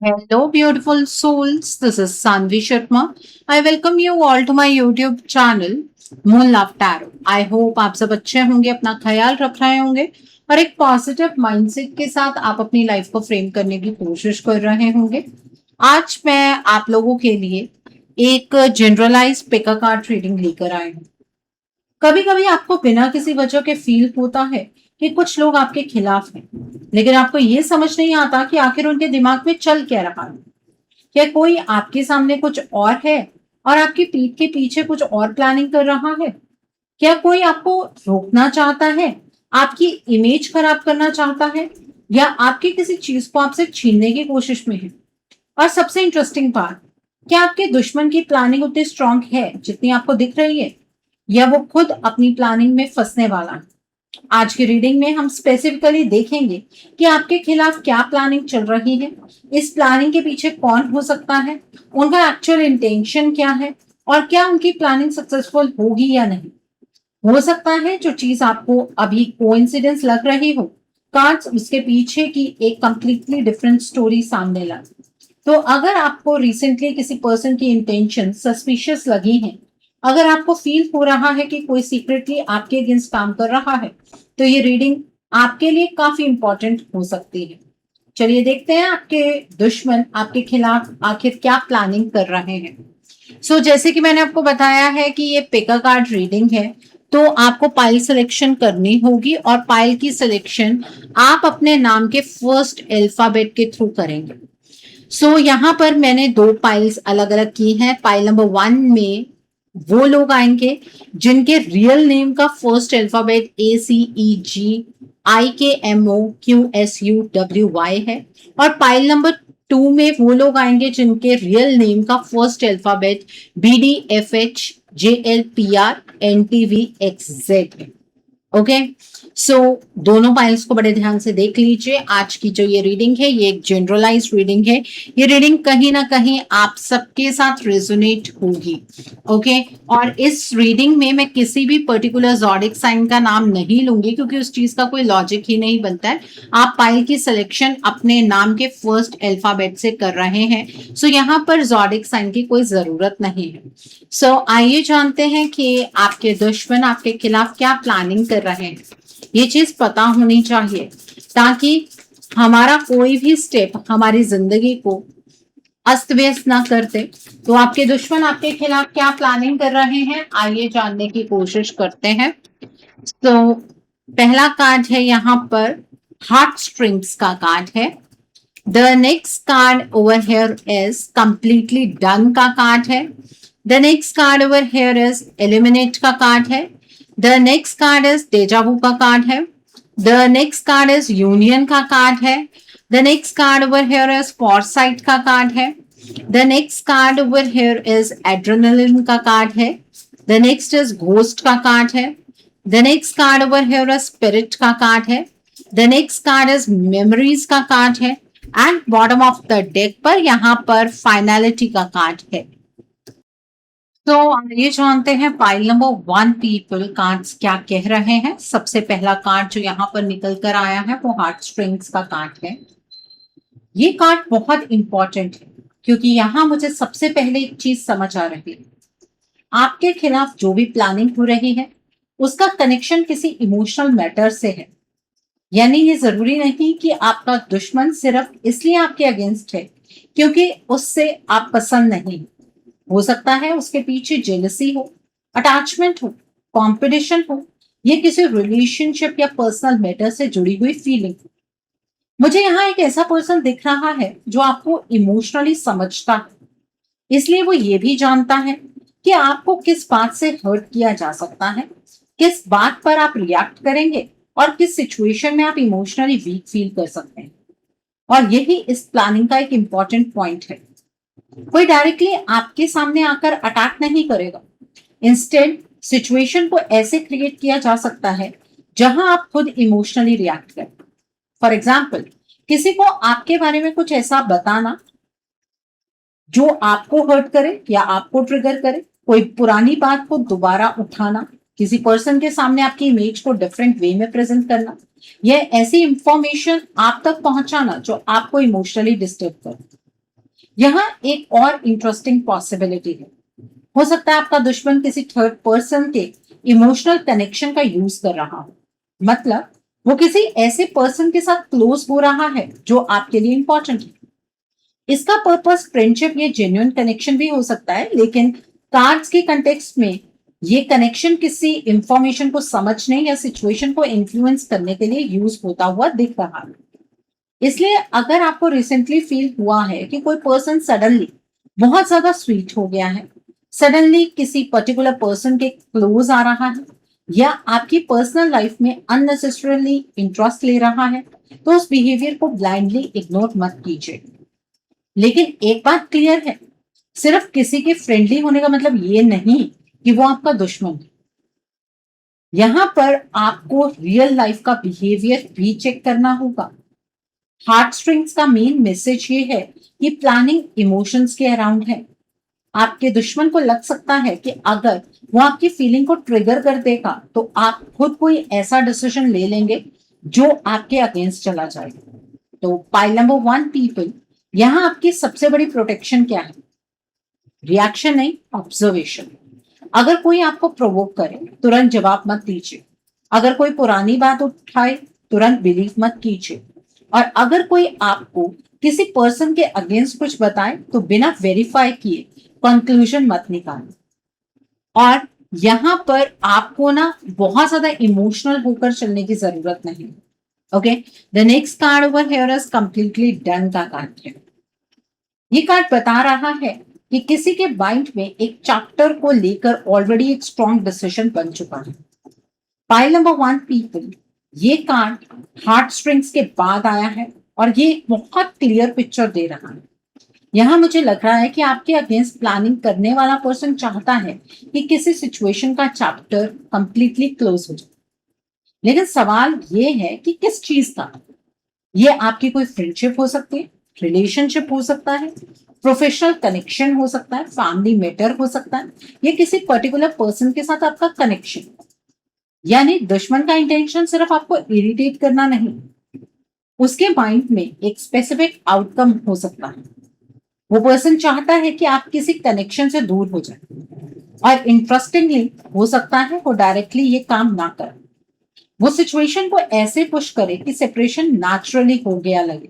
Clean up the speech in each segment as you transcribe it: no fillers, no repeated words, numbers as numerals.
Hello, beautiful souls. This is Sanvi Sharma. I welcome you all to my YouTube channel, Moon Love Tarot. I hope आप सब अच्छे होंगे, अपना ख्याल रख रहे होंगे और एक पॉजिटिव माइंडसेट के साथ आप अपनी लाइफ को फ्रेम करने की कोशिश कर रहे होंगे। आज मैं आप लोगों के लिए एक जनरलाइज पिका कार्ड रीडिंग लेकर आई हूँ। कभी कभी आपको बिना किसी वजह के फील होता है कि कुछ लोग आपके खिलाफ हैं, लेकिन आपको ये समझ नहीं आता कि आखिर उनके दिमाग में चल क्या रहा है। क्या कोई आपके सामने कुछ और है और आपकी पीठ के पीछे कुछ और प्लानिंग कर रहा है? क्या कोई आपको रोकना चाहता है, आपकी इमेज खराब करना चाहता है, या आपकी किसी चीज को आपसे छीनने की कोशिश में है? और सबसे इंटरेस्टिंग बात, क्या आपके दुश्मन की प्लानिंग उतनी स्ट्रांग है जितनी आपको दिख रही है, या वो खुद अपनी प्लानिंग में फंसने वाला है? आज की रीडिंग में हम स्पेसिफिकली देखेंगे कि आपके खिलाफ क्या प्लानिंग चल रही है, इस प्लानिंग के पीछे कौन हो सकता है, उनका एक्चुअल इंटेंशन क्या है, और क्या उनकी प्लानिंग सक्सेसफुल होगी या नहीं। हो सकता है जो चीज आपको अभी कोइंसिडेंस लग रही हो, कार्ड्स उसके पीछे की एक कंप्लीटली डिफरेंट स्टोरी सामने लाए। तो अगर आपको रिसेंटली किसी पर्सन की इंटेंशन सस्पिशियस लगी है, अगर आपको फील हो रहा है कि कोई सीक्रेटली आपके अगेंस्ट काम कर रहा है, तो ये रीडिंग आपके लिए काफी इंपॉर्टेंट हो सकती है। चलिए देखते हैं आपके दुश्मन आपके खिलाफ आखिर क्या प्लानिंग कर रहे हैं। जैसे कि मैंने आपको बताया है कि ये पिका कार्ड रीडिंग है, तो आपको पाइल सिलेक्शन करनी होगी और पाइल की सिलेक्शन आप अपने नाम के फर्स्ट अल्फाबेट के थ्रू करेंगे। यहाँ पर मैंने दो पाइल्स अलग अलग की हैं। पाइल नंबर 1 में वो लोग आएंगे जिनके रियल नेम का फर्स्ट अल्फाबेट ACEGIKMOQSUWY है, और पाइल नंबर 2 में वो लोग आएंगे जिनके रियल नेम का फर्स्ट अल्फाबेट BDFHJLPRNTVXZ है। ओके, सो दोनों फाइल्स को बड़े ध्यान से देख लीजिए। आज की जो ये रीडिंग है, ये एक जनरलाइज रीडिंग है। ये रीडिंग कहीं ना कहीं आप सबके साथ रेजोनेट होगी। ओके, और इस रीडिंग में मैं किसी भी पर्टिकुलर ज़ोडिक साइन का नाम नहीं लूंगी, क्योंकि उस चीज का कोई लॉजिक ही नहीं बनता है। आप पाइल की सिलेक्शन अपने नाम के फर्स्ट अल्फाबेट से कर रहे हैं, यहाँ पर ज़ोडिक साइन की कोई जरूरत नहीं है। आइए जानते हैं कि आपके दुश्मन आपके खिलाफ क्या प्लानिंग कर रहे हैं। ये चीज पता होनी चाहिए ताकि हमारा कोई भी स्टेप हमारी जिंदगी को अस्त व्यस्त ना करते। तो आपके दुश्मन आपके खिलाफ क्या प्लानिंग कर रहे हैं, आइए जानने की कोशिश करते हैं। पहला कार्ड है यहाँ पर हार्ट स्ट्रिंग्स का कार्ड है। The next card over here is completely done का कार्ड है। The next card over here is eliminate का कार्ड है। The next card is deja vu का कार्ड है। The next card is union का card है। The next card over here is Forsyte का card है। The next card over here is adrenaline का card है। द नेक्स्ट इज घोस्ट का card है। The next card over here is spirit का card है। The next card is memories का card है, and bottom of the deck पर यहाँ पर फाइनलिटी का कार्ड है। ये जानते हैं पाइल नंबर 1 पीपल कार्ड्स क्या कह रहे हैं। सबसे पहला कार्ड जो यहाँ पर निकल कर आया है वो हार्ट स्ट्रिंग्स का कार्ड है। ये कार्ड बहुत इंपॉर्टेंट है, क्योंकि यहाँ मुझे सबसे पहले एक चीज समझ आ रही है। आपके खिलाफ जो भी प्लानिंग हो रही है उसका कनेक्शन किसी इमोशनल मैटर से है। यानी ये जरूरी नहीं कि आपका दुश्मन सिर्फ इसलिए आपके अगेंस्ट है क्योंकि उससे आप पसंद नहीं। हो सकता है उसके पीछे जेलसी हो, अटैचमेंट हो, कंपटीशन हो, ये किसी रिलेशनशिप या पर्सनल मैटर से जुड़ी हुई फीलिंग। मुझे यहाँ एक ऐसा पर्सन दिख रहा है जो आपको इमोशनली समझता है, इसलिए वो ये भी जानता है कि आपको किस बात से हर्ट किया जा सकता है, किस बात पर आप रिएक्ट करेंगे, और किस सिचुएशन में आप इमोशनली वीक फील कर सकते हैं। और यही इस प्लानिंग का एक इंपॉर्टेंट पॉइंट है। कोई डायरेक्टली आपके सामने आकर अटैक नहीं करेगा। इंस्टेड सिचुएशन को ऐसे क्रिएट किया जा सकता है जहां आप खुद इमोशनली रिएक्ट करें। फॉर एग्जाम्पल, किसी को आपके बारे में कुछ ऐसा बताना जो आपको हर्ट करे या आपको ट्रिगर करे, कोई पुरानी बात को दोबारा उठाना, किसी पर्सन के सामने आपकी इमेज को डिफरेंट वे में प्रेजेंट करना, या ऐसी इंफॉर्मेशन आप तक पहुंचाना जो आपको इमोशनली डिस्टर्ब करे। यहाँ एक और इंटरेस्टिंग पॉसिबिलिटी है। हो सकता है आपका दुश्मन किसी थर्ड पर्सन के इमोशनल कनेक्शन का यूज कर रहा हो। मतलब वो किसी ऐसे पर्सन के साथ क्लोज हो रहा है जो आपके लिए इंपॉर्टेंट है। इसका पर्पस फ्रेंडशिप या जेन्युइन कनेक्शन भी हो सकता है, लेकिन कार्ड्स के कंटेक्स्ट में ये कनेक्शन किसी इंफॉर्मेशन को समझने या सिचुएशन को इन्फ्लुएंस करने के लिए यूज होता हुआ दिख रहा है। इसलिए अगर आपको रिसेंटली फील हुआ है कि कोई पर्सन सडनली बहुत ज्यादा स्वीट हो गया है, सडनली किसी पर्टिकुलर पर्सन के क्लोज आ रहा है, या आपकी पर्सनल लाइफ में अननेसेसरली इंटरेस्ट ले रहा है, तो उस बिहेवियर को ब्लाइंडली इग्नोर मत कीजिए। लेकिन एक बात क्लियर है, सिर्फ किसी के फ्रेंडली होने का मतलब ये नहीं कि वो आपका दुश्मन है। यहां पर आपको रियल लाइफ का बिहेवियर भी चेक करना होगा। हार्ट स्ट्रिंग्स का मेन मैसेज ये है कि प्लानिंग इमोशंस के अराउंड है। आपके दुश्मन को लग सकता है कि अगर वो आपकी फीलिंग को ट्रिगर कर देगा तो आप खुद कोई ऐसा डिसीजन ले लेंगे जो आपके अगेंस्ट चला जाएगा। तो पाइल नंबर 1 पीपल, यहाँ आपकी सबसे बड़ी प्रोटेक्शन क्या है? रिएक्शन नहीं, ऑब्जर्वेशन। अगर कोई आपको प्रोवोक करे तुरंत जवाब मत दीजिए। अगर कोई पुरानी बात उठाए तुरंत बिलीव मत कीजिए। और अगर कोई आपको किसी पर्सन के अगेंस्ट कुछ बताए तो बिना वेरीफाई किए कंक्लूजन मत निकालें। और यहां पर आपको ना बहुत ज्यादा इमोशनल होकर चलने की जरूरत नहीं। Okay, the next card over here is completely done का कार्ड है। ये कार्ड बता रहा है कि किसी के माइंड में एक चैप्टर को लेकर ऑलरेडी एक स्ट्रॉन्ग डिसीजन बन चुका है। पाइल नंबर 1 पीपल, ये कार्ड हार्ट स्ट्रिंग्स के बाद आया है और ये बहुत क्लियर पिक्चर दे रहा है। यहां मुझे लग रहा है कि आपके अगेंस्ट प्लानिंग करने वाला पर्सन चाहता है कि किसी सिचुएशन का चैप्टर कंप्लीटली क्लोज हो जाए। लेकिन सवाल ये है कि किस चीज का? ये आपकी कोई फ्रेंडशिप हो सकती है, रिलेशनशिप हो सकता है, प्रोफेशनल कनेक्शन हो सकता है, फैमिली मैटर हो सकता है, या किसी पर्टिकुलर पर्सन के साथ आपका कनेक्शन। यानी दुश्मन का इंटेंशन सिर्फ आपको इरिटेट करना नहीं, उसके माइंड में एक स्पेसिफिक आउटकम हो सकता है। वो पर्सन चाहता है कि आप किसी कनेक्शन से दूर हो जाए, और इंटरेस्टिंगली हो सकता है वो डायरेक्टली ये काम ना करे। वो सिचुएशन को ऐसे पुश करे कि सेपरेशन नेचुरली हो गया लगे।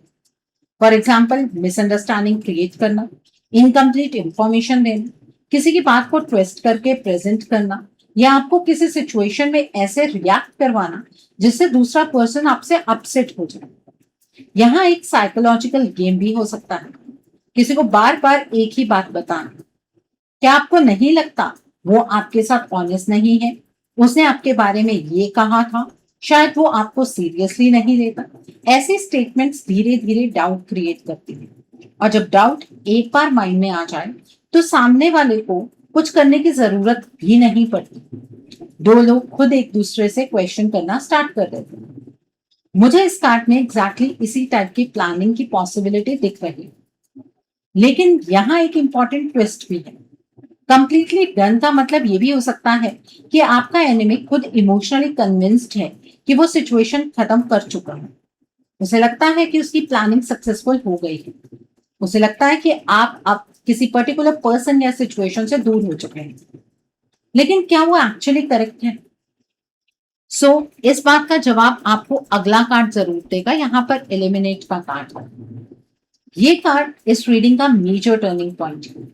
फॉर एग्जाम्पल, मिसअंडरस्टैंडिंग क्रिएट करना, इनकम्प्लीट इंफॉर्मेशन देना, किसी की बात को ट्विस्ट करके प्रेजेंट करना, या आपको किसी सिचुएशन में ऐसे रिएक्ट करवाना जिससे दूसरा पर्सन आपसे अपसेट हो जाए। यहाँ एक साइकोलॉजिकल गेम भी हो सकता है, किसी को बार बार एक ही बात बताना। क्या आपको नहीं लगता वो आपके साथ ऑनेस्ट नहीं है? उसने आपके बारे में ये कहा था, शायद वो आपको सीरियसली नहीं लेता। ऐसी स्टेटमेंट्स धीरे धीरे डाउट क्रिएट करती है, और जब डाउट एक बार माइंड में आ जाए तो सामने वाले को कुछ करने की जरूरत भी नहीं पड़ती। दो लोग खुद एक दूसरे से क्वेश्चन करना स्टार्ट कर देते हैं। मुझे इस कार्ड में एग्जैक्टली इसी टाइप की प्लानिंग की पॉसिबिलिटी दिख रही है। लेकिन यहाँ एक इंपॉर्टेंट ट्विस्ट भी है। कंप्लीटली डन का मतलब ये भी हो सकता है कि आपका एनिमी खुद इमोशनली कन्विंस्ड है कि वो सिचुएशन खत्म कर चुका है। उसे लगता है कि उसकी प्लानिंग सक्सेसफुल हो गई है। उसे लगता है कि आप अब किसी पर्टिकुलर पर्सन या सिचुएशन से दूर हो चुके हैं। लेकिन क्या वो एक्चुअली करेक्ट है? इस बात का जवाब आपको अगला कार्ड जरूर देगा। यहाँ पर एलिमिनेट का कार्ड है। ये कार्ड इस रीडिंग का मेजर टर्निंग पॉइंट है,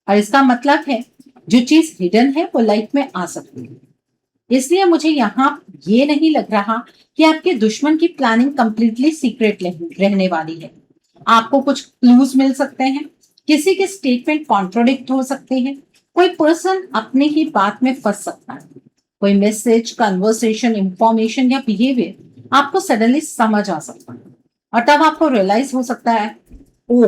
और इसका मतलब है जो चीज हिडन है वो लाइफ में आ सकती है। इसलिए मुझे यहाँ ये नहीं लग रहा कि आपके दुश्मन की प्लानिंग कंप्लीटली सीक्रेट रहने वाली है। आपको कुछ क्लूज मिल सकते हैं, किसी के स्टेटमेंट कॉन्ट्रोडिक्ट हो सकते हैं, कोई पर्सन अपनी ही बात में फंस सकता है, कोई मैसेज, कन्वर्सेशन, इंफॉर्मेशन या बिहेवियर आपको सडनली समझ आ सकता है, और तब आपको रियलाइज हो सकता है, ओ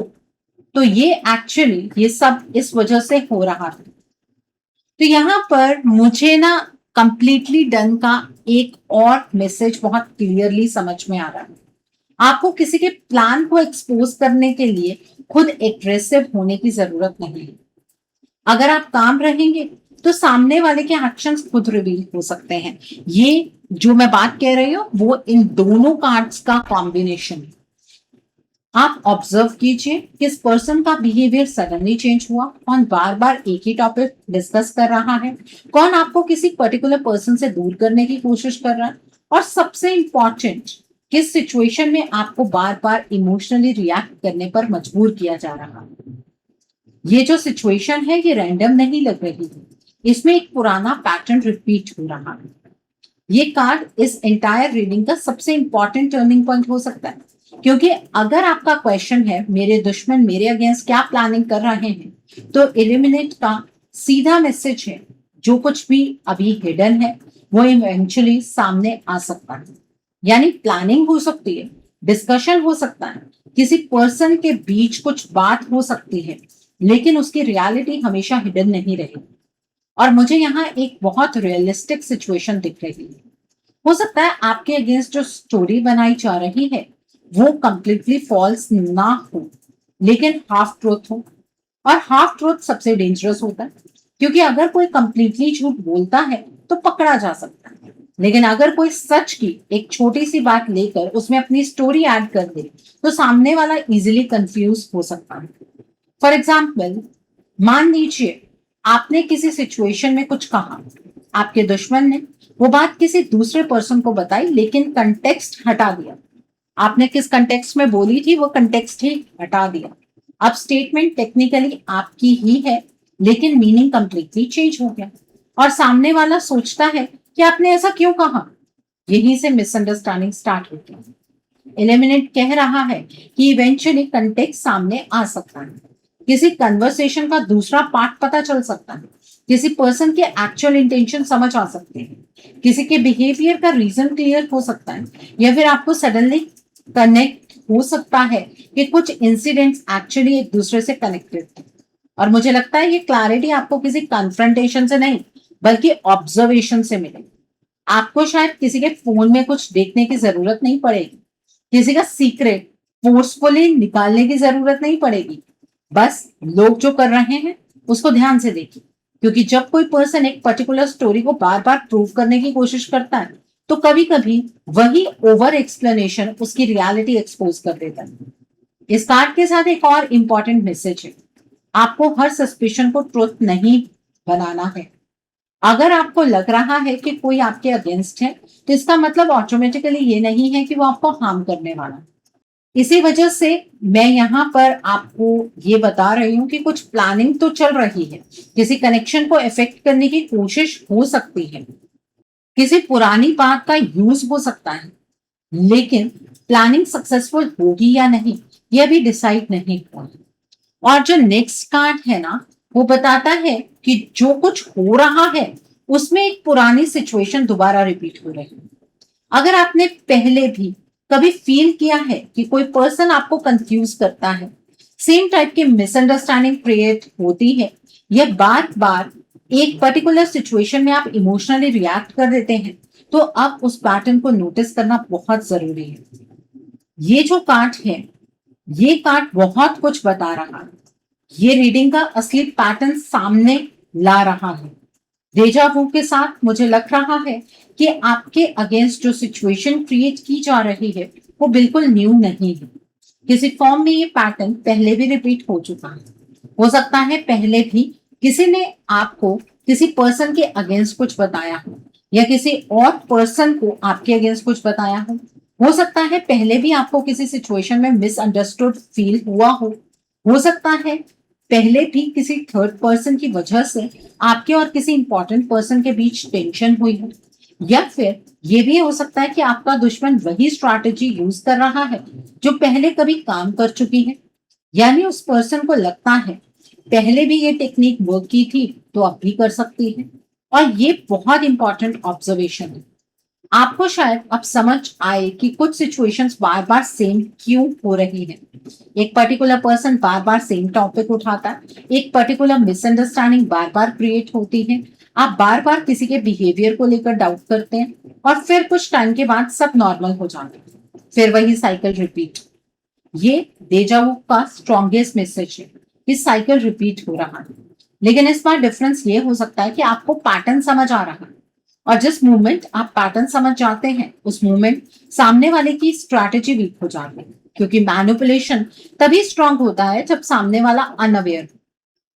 तो ये सब इस वजह से हो रहा है। तो यहाँ पर मुझे ना कंप्लीटली डन का एक और मैसेज बहुत क्लियरली समझ में आ रहा है। आपको किसी के प्लान को एक्सपोज करने के लिए खुद एग्रेसिव होने की जरूरत नहीं है। अगर आप काम रहेंगे तो सामने वाले के एक्शंस खुद रिवील हो सकते हैं। ये जो मैं बात कह रही हूँ वो इन दोनों कार्ड्स का कॉम्बिनेशन है। आप ऑब्जर्व कीजिए किस पर्सन का बिहेवियर सडनली चेंज हुआ, कौन बार बार एक ही टॉपिक डिस्कस कर रहा है, कौन आपको किसी पर्टिकुलर पर्सन से दूर करने की कोशिश कर रहा है, और सबसे इंपॉर्टेंट किस सिचुएशन में आपको बार बार इमोशनली रिएक्ट करने पर मजबूर किया जा रहा है। ये जो सिचुएशन है ये रैंडम नहीं लग रही है, इसमें एक पुराना पैटर्न रिपीट हो रहा है। ये कार्ड इस एंटायर रीडिंग का सबसे इंपॉर्टेंट टर्निंग पॉइंट हो सकता है, क्योंकि अगर आपका क्वेश्चन है मेरे दुश्मन मेरे अगेंस्ट क्या प्लानिंग कर रहे हैं, तो एलिमिनेट का सीधा मैसेज है जो कुछ भी अभी हिडन है वो इवेंचुअली सामने आ सकता है। यानी प्लानिंग हो सकती है, डिस्कशन हो सकता है, किसी पर्सन के बीच कुछ बात हो सकती है, लेकिन उसकी रियलिटी हमेशा हिडन नहीं रहेगी। और मुझे यहाँ एक बहुत रियलिस्टिक सिचुएशन दिख रही है। हो सकता है आपके अगेंस्ट जो स्टोरी बनाई जा रही है वो कंप्लीटली फॉल्स ना हो, लेकिन हाफ ट्रूथ हो। और हाफ ट्रूथ सबसे डेंजरस होता है, क्योंकि अगर कोई कंप्लीटली झूठ बोलता है तो पकड़ा जा सकता है, लेकिन अगर कोई सच की एक छोटी सी बात लेकर उसमें अपनी स्टोरी ऐड कर दे तो सामने वाला इजीली कंफ्यूज हो सकता है। फॉर एग्जाम्पल, मान लीजिए आपने किसी सिचुएशन में कुछ कहा, आपके दुश्मन ने वो बात किसी दूसरे पर्सन को बताई, लेकिन कंटेक्स्ट हटा दिया। आपने किस कंटेक्स्ट में बोली थी वो कंटेक्स्ट ही हटा दिया। अब स्टेटमेंट टेक्निकली आपकी ही है, लेकिन मीनिंग कंप्लीटली चेंज हो गया, और सामने वाला सोचता है कि आपने ऐसा क्यों कहा। यहीं से मिसअंडरस्टैंडिंग स्टार्ट होती है। एलिमिनेट कह रहा है कि इवेंचुअली कंटेक्स्ट सामने आ सकता है, किसी कन्वर्सेशन का दूसरा पार्ट पता चल सकता है, किसी पर्सन के एक्चुअल इंटेंशन समझ आ सकते हैं, किसी के बिहेवियर का रीजन क्लियर हो सकता है, या फिर आपको सडनली कनेक्ट हो सकता है कि कुछ इंसिडेंट्स एक्चुअली एक दूसरे से कनेक्टेड थे। और मुझे लगता है ये क्लैरिटी आपको किसी कन्फ्रंटेशन से नहीं बल्कि ऑब्जर्वेशन से मिलेगी। आपको शायद किसी के फोन में कुछ देखने की जरूरत नहीं पड़ेगी, किसी का सीक्रेट फोर्सफुली निकालने की जरूरत नहीं पड़ेगी। बस लोग जो कर रहे हैं उसको ध्यान से देखिए, क्योंकि जब कोई पर्सन एक पर्टिकुलर स्टोरी को बार बार प्रूव करने की कोशिश करता है तो कभी कभी वही ओवर एक्सप्लेनेशन उसकी रियलिटी एक्सपोज कर देता है। इस कार्ड के साथ एक और इंपॉर्टेंट मैसेज है, आपको हर सस्पिशन को ट्रुथ नहीं बनाना है। अगर आपको लग रहा है कि कोई आपके अगेंस्ट है तो इसका मतलब ऑटोमेटिकली ये नहीं है कि वो आपको हार्म करने वाला है। इसी वजह से मैं यहाँ पर आपको ये बता रही हूँ कि कुछ प्लानिंग तो चल रही है, किसी कनेक्शन को इफेक्ट करने की कोशिश हो सकती है, किसी पुरानी बात का यूज हो सकता है, लेकिन प्लानिंग सक्सेसफुल होगी या नहीं ये अभी डिसाइड नहीं हुआ। और जो नेक्स्ट कार्ड है ना वो बताता है कि जो कुछ हो रहा है उसमें एक पुरानी सिचुएशन दोबारा रिपीट हो रही है। अगर आपने पहले भी कभी फील किया है कि कोई पर्सन आपको कंफ्यूज करता है, सेम टाइप की मिसअंडरस्टैंडिंग क्रिएट होती है, या बार बार एक पर्टिकुलर सिचुएशन में आप इमोशनली रिएक्ट कर देते हैं, तो अब उस पैटर्न को नोटिस करना बहुत जरूरी है। ये जो कार्ड है ये कार्ड बहुत कुछ बता रहा है, ये रीडिंग का असली पैटर्न सामने ला रहा है। डेजा वू के साथ मुझे लग रहा है कि आपके अगेंस्ट जो सिचुएशन क्रिएट की जा रही है वो बिल्कुल न्यू नहीं है। किसी फॉर्म में ये पैटर्न पहले भी रिपीट हो चुका है। हो सकता है पहले भी किसी ने आपको किसी पर्सन के अगेंस्ट कुछ बताया हो, या किसी और पर्सन को आपके अगेंस्ट कुछ बताया हो सकता है पहले भी आपको किसी सिचुएशन में मिसअंडरस्टूड फील हुआ हो सकता है पहले भी किसी थर्ड पर्सन की वजह से आपके और किसी इंपॉर्टेंट पर्सन के बीच टेंशन हुई हो, या फिर ये भी हो सकता है कि आपका दुश्मन वही स्ट्रैटेजी यूज कर रहा है जो पहले कभी काम कर चुकी है। यानी उस पर्सन को लगता है पहले भी ये टेक्निक वर्क की थी तो अब भी कर सकती है। और ये बहुत इंपॉर्टेंट ऑब्जर्वेशन है। आपको शायद अब समझ आए कि कुछ सिचुएशंस बार बार सेम क्यों हो रही है। एक पर्टिकुलर पर्सन बार बार सेम टॉपिक उठाता है, एक पर्टिकुलर मिसअंडरस्टैंडिंग बार बार क्रिएट होती है, आप बार बार किसी के बिहेवियर को लेकर डाउट करते हैं, और फिर कुछ टाइम के बाद सब नॉर्मल हो जाता है, फिर वही साइकिल रिपीट। ये डेजा वू का स्ट्रॉन्गेस्ट मैसेज है, इस साइकिल रिपीट हो रहा है। लेकिन इस बार डिफरेंस ये हो सकता है कि आपको पैटर्न समझ आ रहा है, और जिस मोमेंट आप पैटर्न समझ जाते हैं उस मोमेंट सामने वाले की स्ट्रैटेजी वीक हो जाती है। क्योंकि मैनिपुलेशन तभी स्ट्रांग होता है जब सामने वाला अनअवेयर।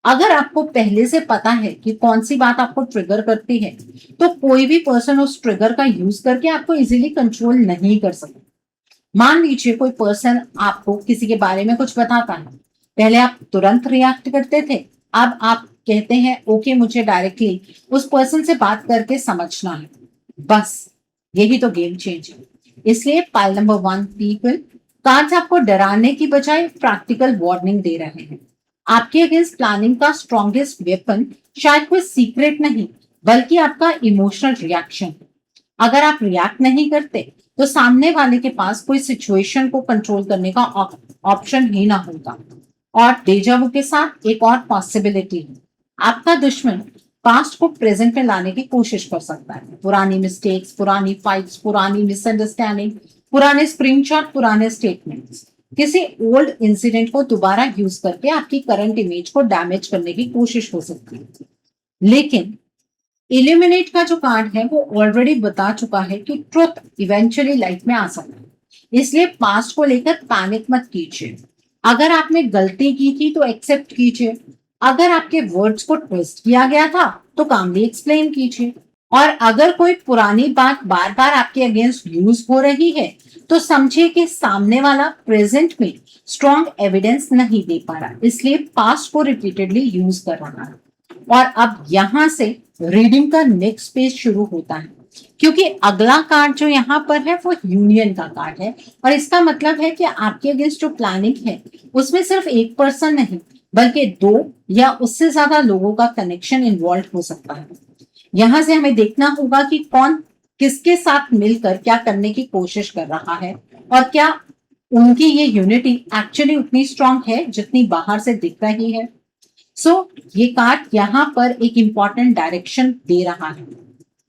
अगर आपको पहले से पता है कि कौन सी बात आपको ट्रिगर करती है, तो कोई भी पर्सन उस ट्रिगर का यूज करके आपको इजीली कंट्रोल नहीं कर सकता। मान लीजिए कोई पर्सन आपको किसी के बारे में कुछ बताता है, पहले आप तुरंत रिएक्ट करते थे, अब आप कहते हैं ओके मुझे डायरेक्टली उस पर्सन से बात करके समझना है। बस यही तो गेम चेंज है। इसलिए पाइल नंबर 1 पीपल कार्ड्स आपको डराने की बजाय प्रैक्टिकल वार्निंग दे रहे हैं। आपके अगेंस्ट प्लानिंग का स्ट्रॉन्गेस्ट वेपन शायद कोई सीक्रेट नहीं, बल्कि आपका इमोशनल रिएक्शन है। अगर आप रिएक्ट नहीं करते तो सामने वाले के पास कोई सिचुएशन को कंट्रोल करने का ऑप्शन ही ना होगा। और डेजावू के साथ एक और पॉसिबिलिटी है, आपका दुश्मन पास्ट को प्रेजेंट में लाने की कोशिश कर सकता है। पुरानी मिस्टेक्स, पुरानी फाइट्स, पुरानी मिसअंडरस्टैंडिंग, पुराने स्क्रीनशॉट, पुराने स्टेटमेंट्स, किसी ओल्ड इंसिडेंट को दोबारा यूज करके आपकी करंट इमेज को डैमेज करने की कोशिश हो सकती है। लेकिन इल्यूमिनेट का जो कार्ड है वो ऑलरेडी बता चुका है कि ट्रुथ इवेंचुअली लाइफ में आ सकता है। इसलिए पास्ट को लेकर पैनिक मत कीजिए। अगर आपने गलती की थी तो एक्सेप्ट कीजिए। अगर आपके वर्ड्स को ट्विस्ट किया गया था तो कामली एक्सप्लेन कीजिए। और अगर कोई पुरानी बात बार बार आपके अगेंस्ट यूज हो रही है तो समझिए कि सामने वाला प्रेजेंट में स्ट्रॉन्ग एविडेंस नहीं दे पा रहा, इसलिए पास्ट को रिपीटेडली यूज कर रहा है। और अब यहां से रीडिंग का नेक्स्ट पेज शुरू होता है, क्योंकि अगला कार्ड जो यहाँ पर है वो यूनियन का कार्ड है। और इसका मतलब है कि आपके अगेंस्ट जो प्लानिंग है उसमें सिर्फ एक पर्सन नहीं बल्कि 2 या उससे ज्यादा लोगों का कनेक्शन इन्वॉल्व हो सकता है। यहां से हमें देखना होगा कि कौन किसके साथ मिलकर क्या करने की कोशिश कर रहा है और क्या उनकी ये यूनिटी एक्चुअली उतनी स्ट्रांग है जितनी बाहर से दिख रही है। ये कार्ड यहाँ पर एक इंपॉर्टेंट डायरेक्शन दे रहा है।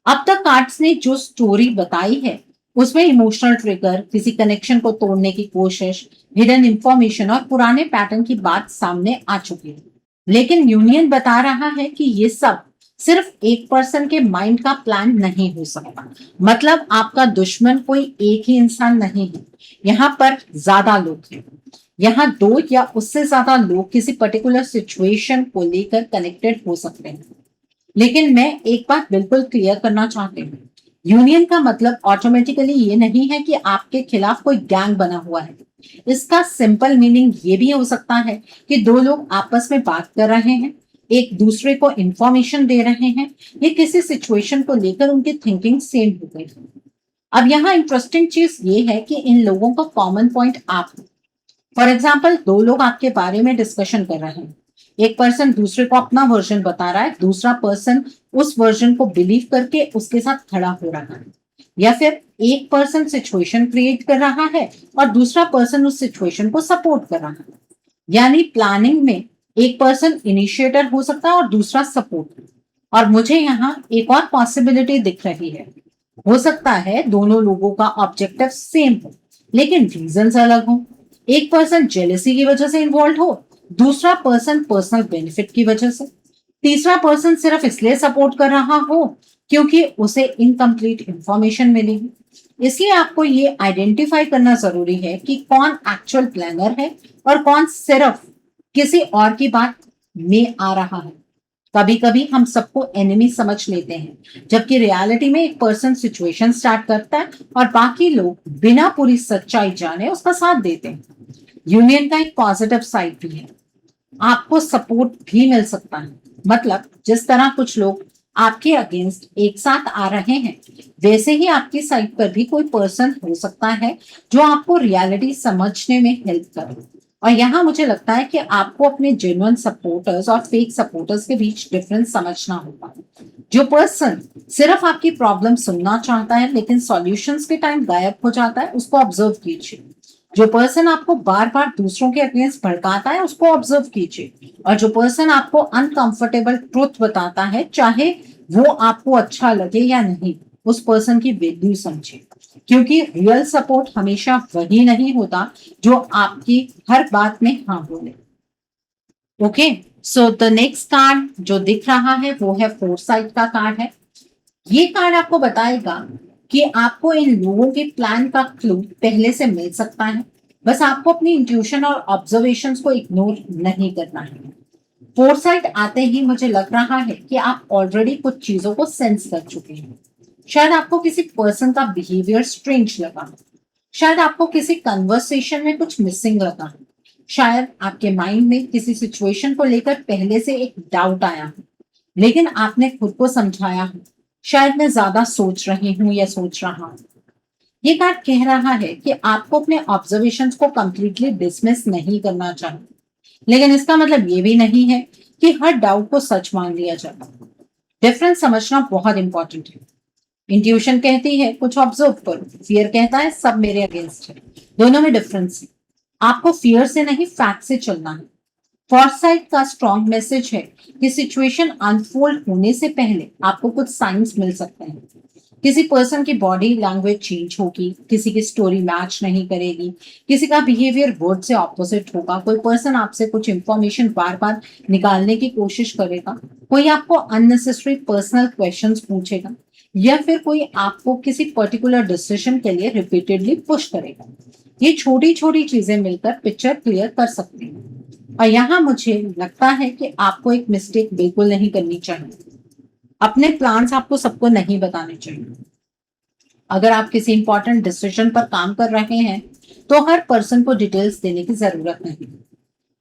अब तक कार्ड्स ने जो स्टोरी बताई है उसमें इमोशनल ट्रिगर, किसी कनेक्शन को तोड़ने की कोशिश, हिडन इंफॉर्मेशन और पुराने पैटर्न की बात सामने आ चुकी है। लेकिन यूनियन बता रहा है कि ये सब सिर्फ एक पर्सन के माइंड का प्लान नहीं हो सकता। मतलब आपका दुश्मन कोई एक ही इंसान नहीं है, यहाँ पर ज्यादा लोग हैं। यहाँ 2 या उससे ज्यादा लोग किसी पर्टिकुलर सिचुएशन को लेकर कनेक्टेड हो सकते हैं। लेकिन मैं एक बात बिल्कुल क्लियर करना चाहती हूँ, यूनियन का मतलब ऑटोमेटिकली ये नहीं है कि आपके खिलाफ कोई गैंग बना हुआ है। इसका सिंपल मीनिंग ये भी हो सकता है कि 2 लोग आपस में बात कर रहे हैं, एक दूसरे को इंफॉर्मेशन दे रहे हैं, ये किसी सिचुएशन को लेकर उनकी थिंकिंग सेम हो गई है। अब यहाँ इंटरेस्टिंग चीज ये है कि इन लोगों का कॉमन पॉइंट आप हो। फॉर एग्जाम्पल 2 लोग आपके बारे में डिस्कशन कर रहे हैं, एक पर्सन दूसरे को अपना वर्जन बता रहा है, दूसरा पर्सन उस वर्जन को बिलीव करके उसके साथ खड़ा हो रहा है। या फिर एक पर्सन सिचुएशन क्रिएट कर रहा है और दूसरा पर्सन उस सिचुएशन को सपोर्ट कर रहा है। यानी प्लानिंग में एक पर्सन इनिशिएटर हो सकता है और दूसरा सपोर्ट। और मुझे यहाँ एक और पॉसिबिलिटी दिख रही है, हो सकता है दोनों लोगों का ऑब्जेक्टिव सेम हो लेकिन रीजंस अलग हो। एक पर्सन जेलेसी की वजह से इन्वॉल्व हो, दूसरा पर्सन पर्सनल बेनिफिट की वजह से, तीसरा पर्सन सिर्फ इसलिए सपोर्ट कर रहा हो क्योंकि उसे इनकम्प्लीट इंफॉर्मेशन मिलेगी। इसलिए आपको ये आइडेंटिफाई करना जरूरी है कि कौन एक्चुअल प्लानर है और कौन सिर्फ किसी और की बात में आ रहा है। कभी कभी हम सबको एनिमी समझ लेते हैं, जबकि रियलिटी में एक पर्सन सिचुएशन स्टार्ट करता है और बाकी लोग बिना पूरी सच्चाई जाने उसका साथ देते हैं। यूनियन का एक पॉजिटिव साइड भी है, आपको सपोर्ट भी मिल सकता है। मतलब जिस तरह कुछ लोग आपके अगेंस्ट एक साथ आ रहे हैं, वैसे ही आपकी साइड पर भी कोई पर्सन हो सकता है जो आपको रियलिटी समझने में हेल्प करे। और यहाँ मुझे लगता है कि आपको अपने जेन्युइन सपोर्टर्स और फेक सपोर्टर्स के बीच डिफरेंस समझना होगा। जो पर्सन सिर्फ आपकी प्रॉब्लम सुनना चाहता है लेकिन सॉल्यूशंस के टाइम गायब हो जाता है, उसको ऑब्जर्व कीजिए। जो पर्सन आपको बार बार दूसरों के अगेंस्ट भड़काता है, उसको ऑब्जर्व कीजिए। और जो पर्सन आपको अनकंफर्टेबल ट्रुथ बताता है, चाहे वो आपको अच्छा लगे या नहीं, उस पर्सन की वैल्यू समझिए। क्योंकि रियल सपोर्ट हमेशा वही नहीं होता जो आपकी हर बात में हाँ बोले। Okay, so the next card जो दिख रहा है वो है फोरसाइट का कार्ड है। ये कार्ड आपको बताएगा कि आपको इन लोगों के प्लान का क्लू पहले से मिल सकता है। बस आपको अपनी इंट्यूशन और ऑब्जर्वेशंस को इग्नोर नहीं करना है। फोरसाइट आते ही मुझे लग रहा है कि आप ऑलरेडी कुछ चीजों को सेंस कर चुके हैं। शायद आपको किसी पर्सन का बिहेवियर स्ट्रेंज लगा, शायद आपको किसी कन्वर्सेशन में कुछ मिसिंग लगा, शायद आपके माइंड में किसी सिचुएशन को लेकर पहले से एक डाउट आया हो, लेकिन आपने खुद को समझाया हो, शायद मैं ज्यादा सोच रही हूँ या सोच रहा हूँ। ये कार्ड कह रहा है कि आपको अपने ऑब्जर्वेशंस को कंप्लीटली डिसमिस नहीं करना चाहिए, लेकिन इसका मतलब ये भी नहीं है कि हर डाउट को सच मान लिया जाए। डिफरेंस समझना बहुत इंपॉर्टेंट है। इंट्यूशन कहती है कुछ ऑब्जर्व करो, फियर कहता है सब मेरे अगेंस्ट है। दोनों में डिफरेंस है। आपको फियर से नहीं फैक्ट से चलना है। फॉरसाइट का स्ट्रॉन्ग मैसेज है कि सिचुएशन अनफोल्ड होने से पहले आपको कुछ साइंस मिल सकते हैं। किसी पर्सन की बॉडी लैंग्वेज चेंज होगी, किसी की स्टोरी मैच नहीं करेगी, किसी का बिहेवियर वर्ड से ऑपोजिट होगा, कोई पर्सन आपसे कुछ इंफॉर्मेशन बार बार निकालने की कोशिश करेगा, कोई आपको अननेसेसरी पर्सनल क्वेश्चंस पूछेगा, या फिर कोई आपको किसी पर्टिकुलर डिसीजन के लिए रिपीटेडली पुश करेगा। ये छोटी छोटी चीजें मिलकर पिक्चर क्लियर कर सकती हैं। और यहाँ मुझे लगता है कि आपको एक मिस्टेक बिल्कुल नहीं करनी चाहिए। अपने प्लान्स आपको सबको नहीं बताने चाहिए। अगर आप किसी इंपॉर्टेंट डिसीजन पर काम कर रहे हैं तो हर पर्सन को डिटेल्स देने की जरूरत नहीं।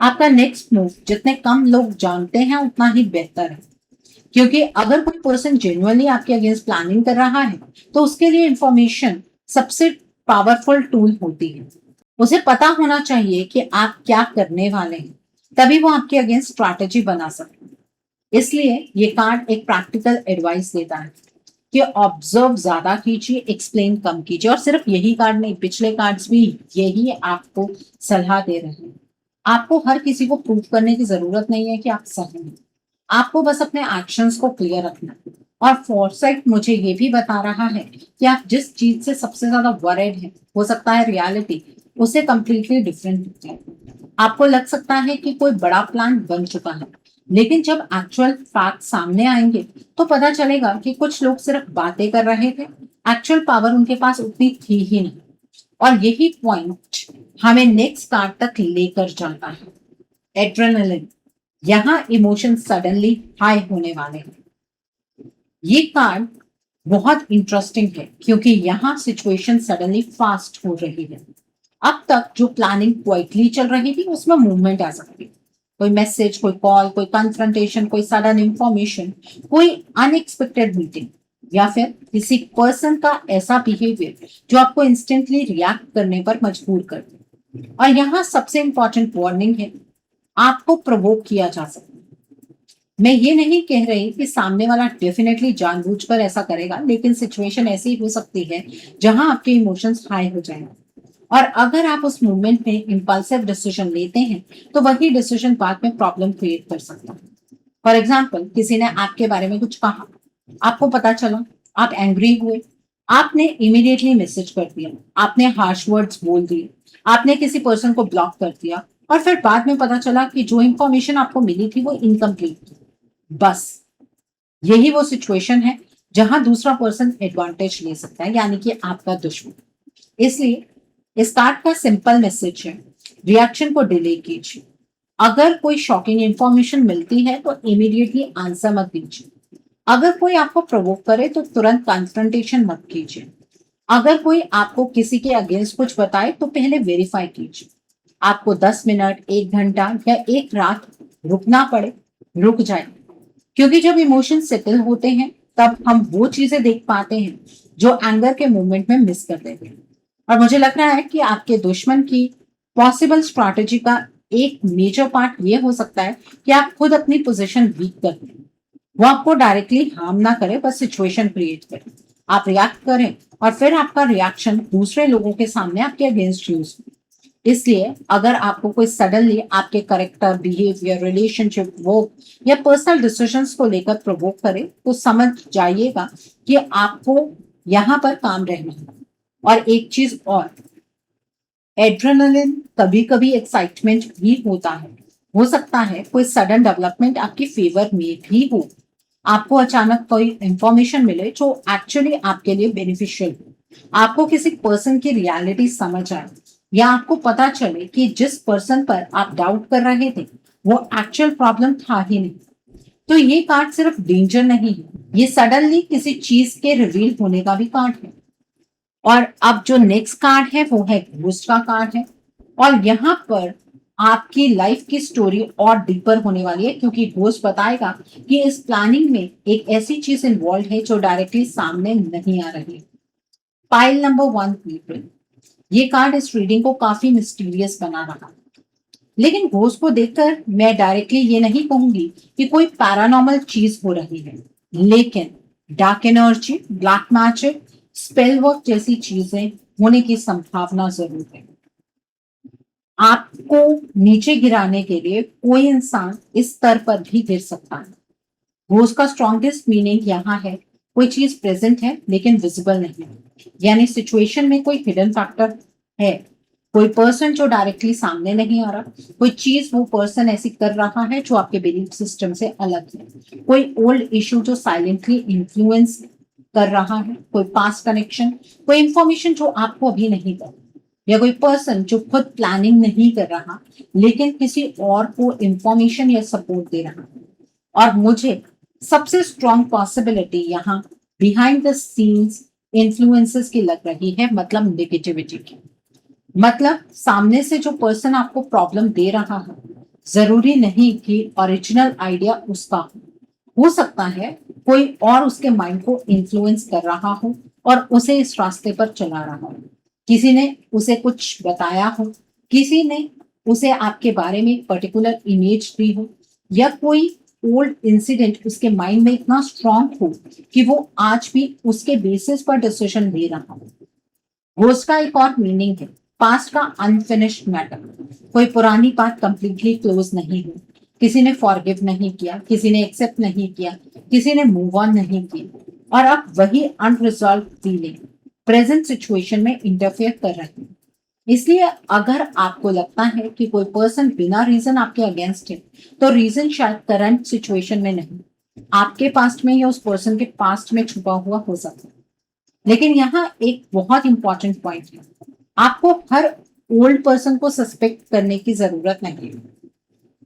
आपका नेक्स्ट मूव जितने कम लोग जानते हैं उतना ही बेहतर है, क्योंकि अगर कोई पर्सन जेन्युइनली आपके अगेंस्ट प्लानिंग कर रहा है तो उसके लिए इंफॉर्मेशन सबसे पावरफुल टूल होती है। उसे पता होना चाहिए कि आप क्या करने वाले हैं, तभी वो आपके अगेंस्ट स्ट्रैटेजी बना सकते हैं। इसलिए ये कार्ड एक प्रैक्टिकल एडवाइस देता है कि ऑब्जर्व ज्यादा कीजिए, एक्सप्लेन कम कीजिए। और सिर्फ यही कार्ड नहीं, पिछले कार्ड्स भी यही आपको सलाह दे रहे हैं। आपको हर किसी को प्रूव करने की जरूरत नहीं है कि आप सही हैं। आपको बस अपने एक्शंस को क्लियर रखना है। और फोरसाइट मुझे ये भी बता रहा है कि आप जिस चीज से सबसे ज्यादा वरीड है, हो सकता है रियलिटी उसे कंप्लीटली डिफरेंट है। आपको लग सकता है कि कोई बड़ा प्लान बन चुका है, लेकिन जब एक्चुअल फैक्ट सामने आएंगे तो पता चलेगा कि कुछ लोग सिर्फ बातें कर रहे थे, एक्चुअल पावर उनके पास उतनी थी ही नहीं। और यही पॉइंट हमें नेक्स्ट कार्ड तक लेकर जाता है, एड्रेनलिन। यहाँ इमोशन सडनली हाई होने वाले हैं। ये कार्ड बहुत इंटरेस्टिंग है क्योंकि यहाँ सिचुएशन सडनली फास्ट हो रही है। अब तक जो प्लानिंग क्वाइटली चल रही थी उसमें मूवमेंट आ सकती है। कोई मैसेज, कोई कॉल, कोई कन्फ्रंटेशन, कोई सडन इंफॉर्मेशन, कोई अनएक्सपेक्टेड मीटिंग, या फिर किसी पर्सन का ऐसा बिहेवियर जो आपको इंस्टेंटली रिएक्ट करने पर मजबूर कर दे। और यहाँ सबसे इंपॉर्टेंट वार्निंग है, आपको प्रोवोक किया जा सकता है। मैं ये नहीं कह रही कि सामने वाला डेफिनेटली जानबूझकर ऐसा करेगा, लेकिन सिचुएशन ऐसी हो सकती है जहां आपके इमोशंस हाई हो जाएंगे। और अगर आप उस मोमेंट में इंपल्सिव डिसीजन लेते हैं तो वही डिसीजन बाद में प्रॉब्लम क्रिएट कर सकता है। फॉर एग्जाम्पल, किसी ने आपके बारे में कुछ कहा, आपको पता चला, आप एंग्री हुए, आपने इमीडिएटली मैसेज कर दिया, आपने हार्श वर्ड्स बोल दिए, आपने किसी पर्सन को ब्लॉक कर दिया, और फिर बाद में पता चला कि जो इंफॉर्मेशन आपको मिली थी वो इनकम्प्लीट थी। बस यही वो सिचुएशन है जहां दूसरा पर्सन एडवांटेज ले सकता है, यानी कि आपका दुश्मन। इसलिए इस कार्ड का सिंपल मैसेज है, रिएक्शन को डिले कीजिए। अगर कोई शॉकिंग इंफॉर्मेशन मिलती है तो इमीडिएटली आंसर मत दीजिए। अगर कोई आपको प्रोवोक करे तो तुरंत कन्फ्रंटेशन मत कीजिए। अगर कोई आपको किसी के अगेंस्ट कुछ बताए तो पहले वेरीफाई कीजिए। आपको 10 मिनट, 1 घंटा या एक रात रुकना पड़े, रुक जाए, क्योंकि जब इमोशन सेटल होते हैं तब हम वो चीजें देख पाते हैं जो एंगर के मोमेंट में मिस कर देते हैं। और मुझे लग रहा है कि आपके दुश्मन की पॉसिबल स्ट्रैटेजी का एक मेजर पार्ट ये हो सकता है कि आप खुद अपनी पोजीशन वीक कर दें। वो आपको डायरेक्टली हार्म ना करे, बस सिचुएशन क्रिएट करे, आप रिएक्ट करें, और फिर आपका रिएक्शन दूसरे लोगों के सामने आपके अगेंस्ट यूज हो। इसलिए अगर आपको कोई सडनली आपके करेक्टर, बिहेवियर, रिलेशनशिप, वर्क या पर्सनल डिसीजंस को लेकर प्रोवोक करे तो समझ जाइएगा कि आपको यहाँ पर काम रहना है। और एक चीज और, एड्रेनलिन कभी कभी एक्साइटमेंट भी होता है। हो सकता है कोई सडन डेवलपमेंट आपके फेवर में भी हो, आपको अचानक कोई इंफॉर्मेशन मिले जो एक्चुअली आपके लिए बेनिफिशियल हो, आपको किसी पर्सन की रियलिटी समझ आए, या आपको पता चले कि जिस पर्सन पर आप डाउट कर रहे थे वो एक्चुअल प्रॉब्लम था ही नहीं। तो ये कार्ड सिर्फ डेंजर नहीं है, ये सडनली किसी चीज के रिवील होने का भी कार्ड है। और अब जो नेक्स्ट कार्ड है वो है घोस्ट का कार्ड है। और यहाँ पर आपकी लाइफ की स्टोरी और डीपर होने वाली है, क्योंकि घोस्ट बताएगा कि इस प्लानिंग में एक ऐसी चीज इन्वॉल्व है जो डायरेक्टली सामने नहीं आ रही। पाइल नंबर 1 पीपल, ये कार्ड इस रीडिंग को काफी मिस्टीरियस बना रहा है। लेकिन घोस्ट को देखकर मैं डायरेक्टली ये नहीं कहूंगी कि कोई पैरानॉर्मल चीज हो रही है, लेकिन dark energy, black magic, spell work जैसी चीजें होने की संभावना जरूर है। आपको नीचे गिराने के लिए कोई इंसान इस स्तर पर भी गिर सकता है। घोस्ट का स्ट्रॉन्गेस्ट मीनिंग यहाँ है कोई चीज प्रेजेंट है लेकिन विजिबल नहीं है, यानी सिचुएशन में कोई हिडन फैक्टर है, कोई पर्सन जो डायरेक्टली सामने नहीं आ रहा, कोई चीज वो पर्सन ऐसी कर रहा है जो आपके बिलीफ सिस्टम से अलग है, कोई ओल्ड इश्यू जो साइलेंटली इन्फ्लुएंस कर रहा है, कोई पास्ट कनेक्शन, कोई इंफॉर्मेशन जो आपको अभी नहीं पता, या कोई पर्सन जो खुद प्लानिंग नहीं कर रहा लेकिन किसी और को इंफॉर्मेशन या सपोर्ट दे रहा है। और मुझे सबसे स्ट्रॉन्ग पॉसिबिलिटी यहाँ बिहाइंड द सीन्स इन्फ्लुएंसेस की लग रही है, मतलब नेगेटिविटी की। मतलब सामने से जो पर्सन आपको प्रॉब्लम दे रहा है जरूरी नहीं कि ओरिजिनल आइडिया उसका हो सकता है कोई और उसके माइंड को इन्फ्लुएंस कर रहा हो और उसे इस रास्ते पर चला रहा हो। किसी ने उसे कुछ बताया हो, किसी ने उसे आपके बारे में एक पर्टिकुलर इमेज दी हो, या कोई ओल्ड इंसिडेंट उसके माइंड में इतना स्ट्रांग हो कि वो आज भी उसके बेसिस पर डिसीजन ले रहा हो। घोस्ट का एक और मीनिंग है पास्ट का अनफिनिश्ड मैटर। कोई पुरानी बात कंप्लीटली क्लोज नहीं हुई, किसी ने फॉरगिव नहीं किया, किसी ने एक्सेप्ट नहीं किया, किसी ने मूव ऑन नहीं किया, और अब वही अनरिजॉल्व फीलिंग प्रेजेंट सिचुएशन में इंटरफेयर कर रही है। इसलिए अगर आपको लगता है कि कोई पर्सन बिना रीजन आपके अगेंस्ट है, तो रीजन शायद करंट सिचुएशन में नहीं, आपके पास्ट में या उस पर्सन के पास्ट में छुपा हुआ हो सकता है। लेकिन यहाँ एक बहुत इंपॉर्टेंट पॉइंट है, आपको हर ओल्ड पर्सन को सस्पेक्ट करने की जरूरत नहीं है।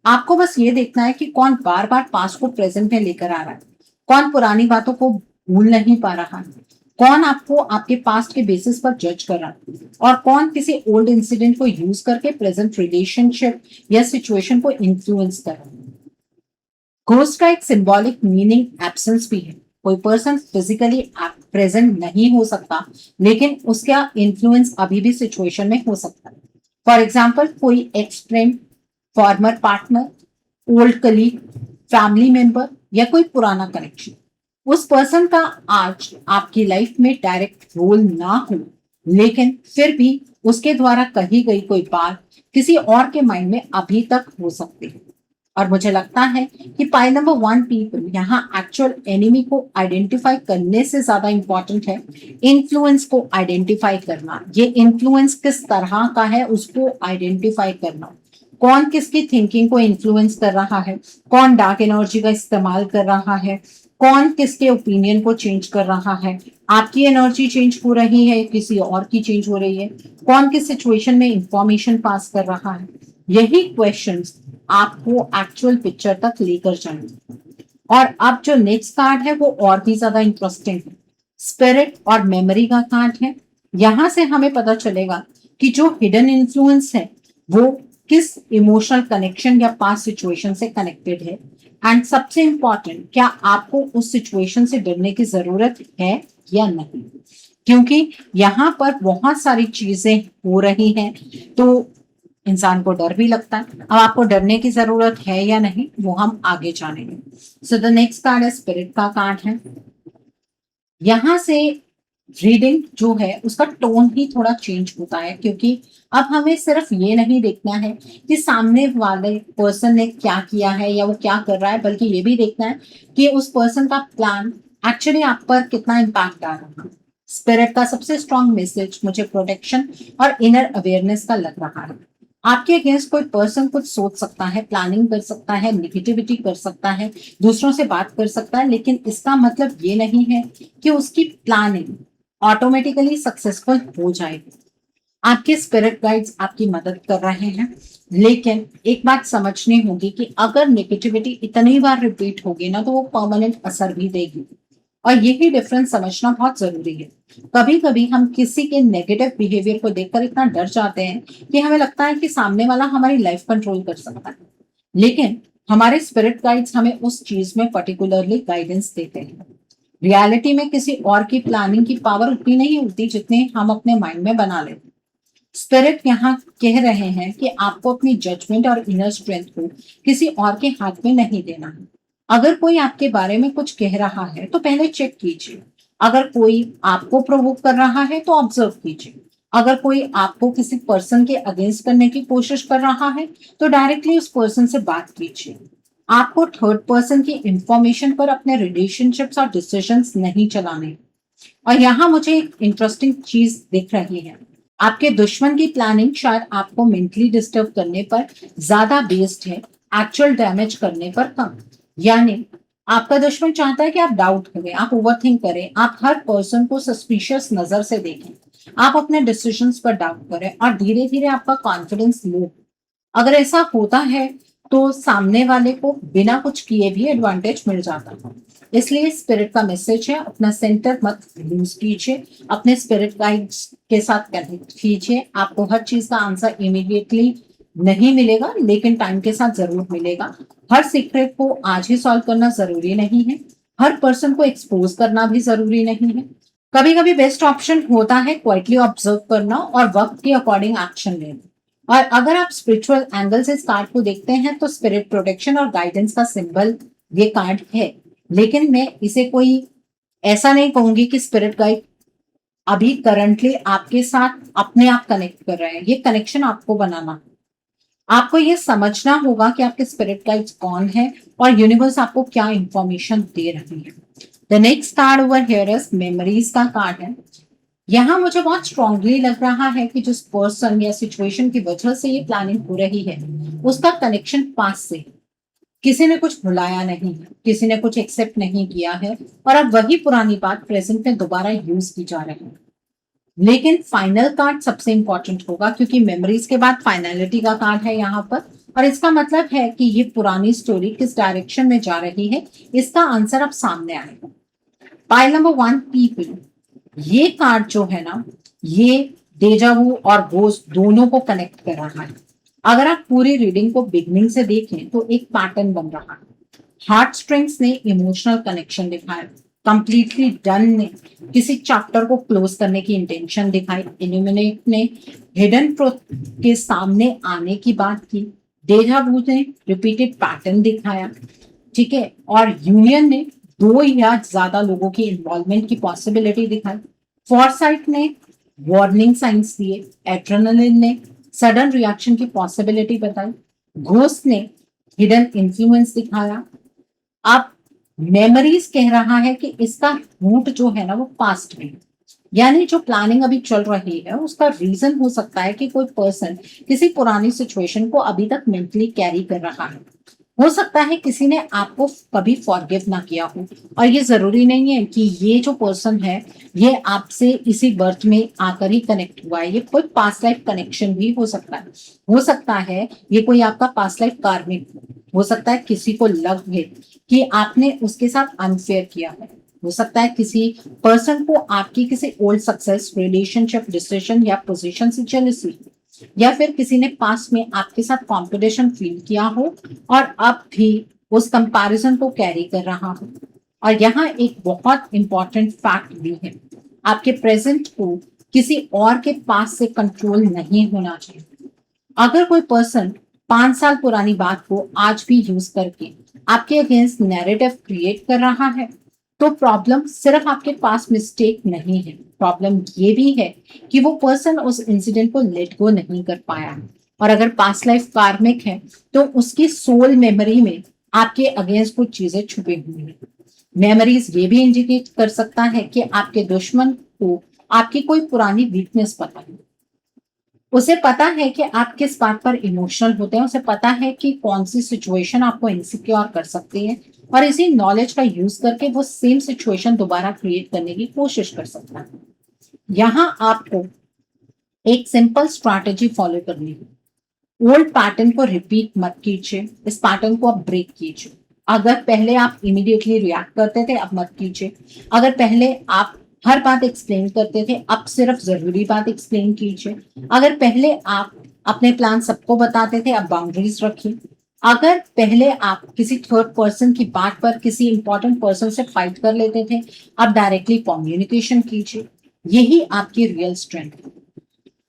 आपको बस ये देखना है कि कौन बार बार पास्ट को प्रेजेंट में लेकर आ रहा है, कौन पुरानी बातों को भूल नहीं पा रहा है, कौन आपको आपके पास्ट के बेसिस पर जज कर रहा है, और कौन किसी ओल्ड इंसिडेंट को यूज करके प्रेजेंट रिलेशनशिप या सिचुएशन को इन्फ्लुएंस कर रहा है। घोस्ट का एक सिंबॉलिक मीनिंग एब्सेंस भी है। कोई पर्सन फिजिकली प्रेजेंट नहीं हो सकता लेकिन उसका इन्फ्लुएंस अभी भी सिचुएशन में हो सकता है। फॉर एग्जाम्पल कोई x friend, farmer partner, old colleague, family member, या कोई पुराना कनेक्शन। उस पर्सन का आज आपकी लाइफ में डायरेक्ट रोल ना हो, लेकिन फिर भी उसके द्वारा कही गई कोई बात किसी और के माइंड में अभी तक हो सकती है। और मुझे लगता है कि पाइल नंबर 1 पीपल यहाँ एक्चुअल एनिमी को आइडेंटिफाई करने से ज्यादा इंपॉर्टेंट है इन्फ्लुएंस को आइडेंटिफाई करना। ये इन्फ्लुएंस किस तरह का है उसको आइडेंटिफाई करना, कौन किसकी थिंकिंग को इन्फ्लुएंस कर रहा है, कौन डार्क एनर्जी का इस्तेमाल कर रहा है, कौन किसके ओपिनियन को चेंज कर रहा है, आपकी एनर्जी चेंज हो रही है, किसी और की चेंज हो रही है, कौन किस सिचुएशन में इंफॉर्मेशन पास कर रहा है। यही क्वेश्चंस आपको एक्चुअल पिक्चर तक लेकर जाएंगे। और अब जो नेक्स्ट कार्ड है वो और भी ज्यादा इंटरेस्टिंग है, स्पिरिट और मेमोरी का कार्ड है। यहां से हमें पता चलेगा कि जो हिडन इन्फ्लुएंस है वो किस इमोशनल कनेक्शन या पास्ट सिचुएशन से कनेक्टेड है। एंड सबसे इंपॉर्टेंट, क्या आपको उस सिचुएशन से डरने की जरूरत है या नहीं, क्योंकि यहाँ पर बहुत सारी चीजें हो रही हैं तो इंसान को डर भी लगता है। अब आपको डरने की जरूरत है या नहीं वो हम आगे जानेंगे। सो द नेक्स्ट कार्ड है स्पिरिट का कार्ड है। यहां से रीडिंग जो है उसका टोन ही थोड़ा चेंज होता है, क्योंकि अब हमें सिर्फ ये नहीं देखना है कि सामने वाले पर्सन ने क्या किया है या वो क्या कर रहा है, बल्कि ये भी देखना है कि उस पर्सन का प्लान एक्चुअली आप पर कितना इम्पैक्ट आ रहा है। स्पिरिट का सबसे स्ट्रॉन्ग मैसेज मुझे प्रोटेक्शन और इनर अवेयरनेस का लग रहा है। आपके अगेंस्ट कोई पर्सन कुछ सोच सकता है, प्लानिंग कर सकता है, निगेटिविटी कर सकता है, दूसरों से बात कर सकता है, लेकिन इसका मतलब ये नहीं है कि उसकी प्लानिंग ऑटोमेटिकली सक्सेसफुल हो जाएगी। आपके स्पिरिट गाइड्स आपकी मदद कर रहे हैं, लेकिन एक बात समझनी होगी कि अगर नेगेटिविटी इतनी बार रिपीट होगी ना, तो वो परमानेंट असर भी देगी। और यही डिफरेंस समझना बहुत जरूरी है। कभी कभी हम किसी के नेगेटिव बिहेवियर को देखकर इतना डर जाते हैं कि हमें लगता है कि सामने वाला हमारी लाइफ कंट्रोल कर सकता है, लेकिन हमारे स्पिरिट गाइड्स हमें उस चीज में पर्टिकुलरली गाइडेंस देते हैं। रियलिटी में किसी और की प्लानिंग की पावर उतनी नहीं होती जितनी हम अपने माइंड में बना लेते हैं। स्पिरिट यहाँ कह रहे हैं कि आपको अपनी जजमेंट और इनर स्ट्रेंथ को किसी और के हाथ में नहीं देना है। अगर कोई आपके बारे में कुछ कह रहा है तो पहले चेक कीजिए। अगर कोई आपको प्रोवोक कर रहा है तो ऑब्जर्व कीजिए। अगर कोई आपको किसी पर्सन के अगेंस्ट करने की कोशिश कर रहा है तो डायरेक्टली उस पर्सन से बात कीजिए। आपको थर्ड पर्सन की इंफॉर्मेशन पर अपने रिलेशनशिप्स और डिसीजंस नहीं चलाने। और यहाँ मुझे एक इंटरेस्टिंग चीज दिख रही है। आपके दुश्मन की प्लानिंग शायद आपको मेंटली डिस्टर्ब करने पर ज्यादा बेस्ड है, एक्चुअल डैमेज करने पर कम। यानी आपका दुश्मन चाहता है कि आप डाउट करें, आप ओवरथिंक करें, आप हर पर्सन को सस्पिशियस नजर से देखें, आप अपने डिसीजंस पर डाउट करें और धीरे धीरे आपका कॉन्फिडेंस लो। अगर ऐसा होता है तो सामने वाले को बिना कुछ किए भी एडवांटेज मिल जाता है। इसलिए स्पिरिट का मैसेज है, अपना सेंटर मत लूज कीजिए, अपने स्पिरिट गाइड्स के साथ कनेक्ट कीजिए। आपको हर चीज का आंसर इमीडिएटली नहीं मिलेगा, लेकिन टाइम के साथ जरूर मिलेगा। हर सीक्रेट को आज ही सॉल्व करना जरूरी नहीं है, हर पर्सन को एक्सपोज करना भी जरूरी नहीं है। कभी कभी बेस्ट ऑप्शन होता है क्वाइटली ऑब्जर्व करना और वक्त के अकॉर्डिंग एक्शन लेना। और अगर आप स्पिरिचुअल एंगल से इस कार्ड को देखते हैं तो स्पिरिट प्रोटेक्शन और गाइडेंस का सिंबल ये कार्ड है। लेकिन मैं इसे कोई ऐसा नहीं कहूंगी कि स्पिरिट गाइड अभी करंटली आपके साथ अपने आप कनेक्ट कर रहे हैं। ये कनेक्शन आपको बनाना, आपको ये समझना होगा कि आपके स्पिरिट गाइड्स कौन है और यूनिवर्स आपको क्या इंफॉर्मेशन दे रही है। The next card over here is memories का कार्ड है। यहाँ मुझे बहुत स्ट्रांगली लग रहा है कि जिस पर्सन या सिचुएशन की वजह से ये प्लानिंग हो रही है उसका कनेक्शन पास से है। किसी ने कुछ भुलाया नहीं है, किसी ने कुछ एक्सेप्ट नहीं किया है और अब वही पुरानी बात प्रेजेंट में दोबारा यूज की जा रही है। लेकिन फाइनल कार्ड सबसे इंपॉर्टेंट होगा क्योंकि मेमोरीज के बाद फाइनलिटी का कार्ड है यहाँ पर। और इसका मतलब है कि ये पुरानी स्टोरी किस डायरेक्शन में जा रही है, इसका आंसर अब सामने आएगा। Pile number 1, people. ये कार्ड जो है ना, ये डेजावू और गोस्ट दोनों को कनेक्ट कर रहा है। अगर आप पूरी रीडिंग को बिगनिंग से देखें तो एक पैटर्न बन रहा है। हार्ट स्ट्रिंग्स ने इमोशनल कनेक्शन दिखाया, कंप्लीटली डन ने किसी चैप्टर को क्लोज करने की इंटेंशन दिखाई, इल्यूमिनेट ने हिडन ट्रुथ के सामने आने की बात की, डेजावू ने रिपीटेड पैटर्न दिखाया, ठीक है, और यूनियन ने 2 या ज्यादा लोगों की इन्वॉल्वमेंट की पॉसिबिलिटी दिखाई, फॉरसाइट ने वार्निंग साइंस दिए, एड्रेनलिन ने सडन रिएक्शन की पॉसिबिलिटी बताई, घोस्ट ने हिडन इन्फ्लुएंस दिखाया। अब मेमोरीज कह रहा है कि इसका रूट जो है ना वो पास्ट में, यानी जो प्लानिंग अभी चल रही है उसका रीजन हो सकता है कि कोई पर्सन किसी पुरानी सिचुएशन को अभी तक मेंटली कैरी कर रहा है। हो सकता है किसी ने आपको कभी फॉरगिव ना किया हो, और ये जरूरी नहीं है कि ये जो पर्सन है ये आपसे इसी बर्थ में आकर ही कनेक्ट हुआ है। ये कोई पास्ट लाइफ कनेक्शन भी हो सकता है। हो सकता है ये कोई आपका पास्ट लाइफ कार्मिक हो सकता है किसी को लगे कि आपने उसके साथ अनफेयर किया है। हो सकता है किसी पर्सन को आपकी किसी ओल्ड सक्सेस, रिलेशनशिप, डिसीजन या पोजीशन से जेलसी, या फिर किसी ने पास में आपके साथ कंपटीशन फील किया हो और अब भी उस कंपैरिजन को कैरी कर रहा हो। और यहाँ एक बहुत इंपॉर्टेंट फैक्ट भी है, आपके प्रेजेंट को किसी और के पास से कंट्रोल नहीं होना चाहिए। अगर कोई पर्सन 5 साल पुरानी बात को आज भी यूज करके आपके अगेंस्ट नैरेटिव क्रिएट कर रहा है तो प्रॉब्लम सिर्फ आपके पास मिस्टेक नहीं है, प्रॉब्लम ये भी है कि वो पर्सन उस इंसिडेंट को लेट गो नहीं कर पाया है। और अगर पास्ट लाइफ कार्मिक है तो उसकी सोल मेमोरी में आपके अगेंस्ट कुछ चीजें छुपी हुई हैं। मेमोरीज ये भी इंडिकेट कर सकता है कि आपके दुश्मन को आपकी कोई पुरानी वीकनेस पता है। उसे पता है कि आप किस बात पर इमोशनल होते हैं, उसे पता है कि कौन सी सिचुएशन आपको इनसिक्योर कर सकती है, और इसी नॉलेज का यूज करके वो सेम सिचुएशन दोबारा क्रिएट करने की कोशिश कर सकता है। यहाँ आपको एक सिंपल स्ट्रैटेजी फॉलो करनी है। ओल्ड पैटर्न को रिपीट मत कीजिए, इस पैटर्न को आप ब्रेक कीजिए। अगर पहले आप इमीडिएटली रिएक्ट करते थे, अब मत कीजिए। अगर पहले आप हर बात एक्सप्लेन करते थे, अब सिर्फ जरूरी बात एक्सप्लेन कीजिए। अगर पहले आप अपने प्लान सबको बताते थे, अब बाउंड्रीज रखिए। अगर पहले आप किसी थर्ड पर्सन की बात पर किसी इंपॉर्टेंट पर्सन से फाइट कर लेते थे, अब डायरेक्टली कम्युनिकेशन कीजिए। यही आपकी रियल स्ट्रेंथ है।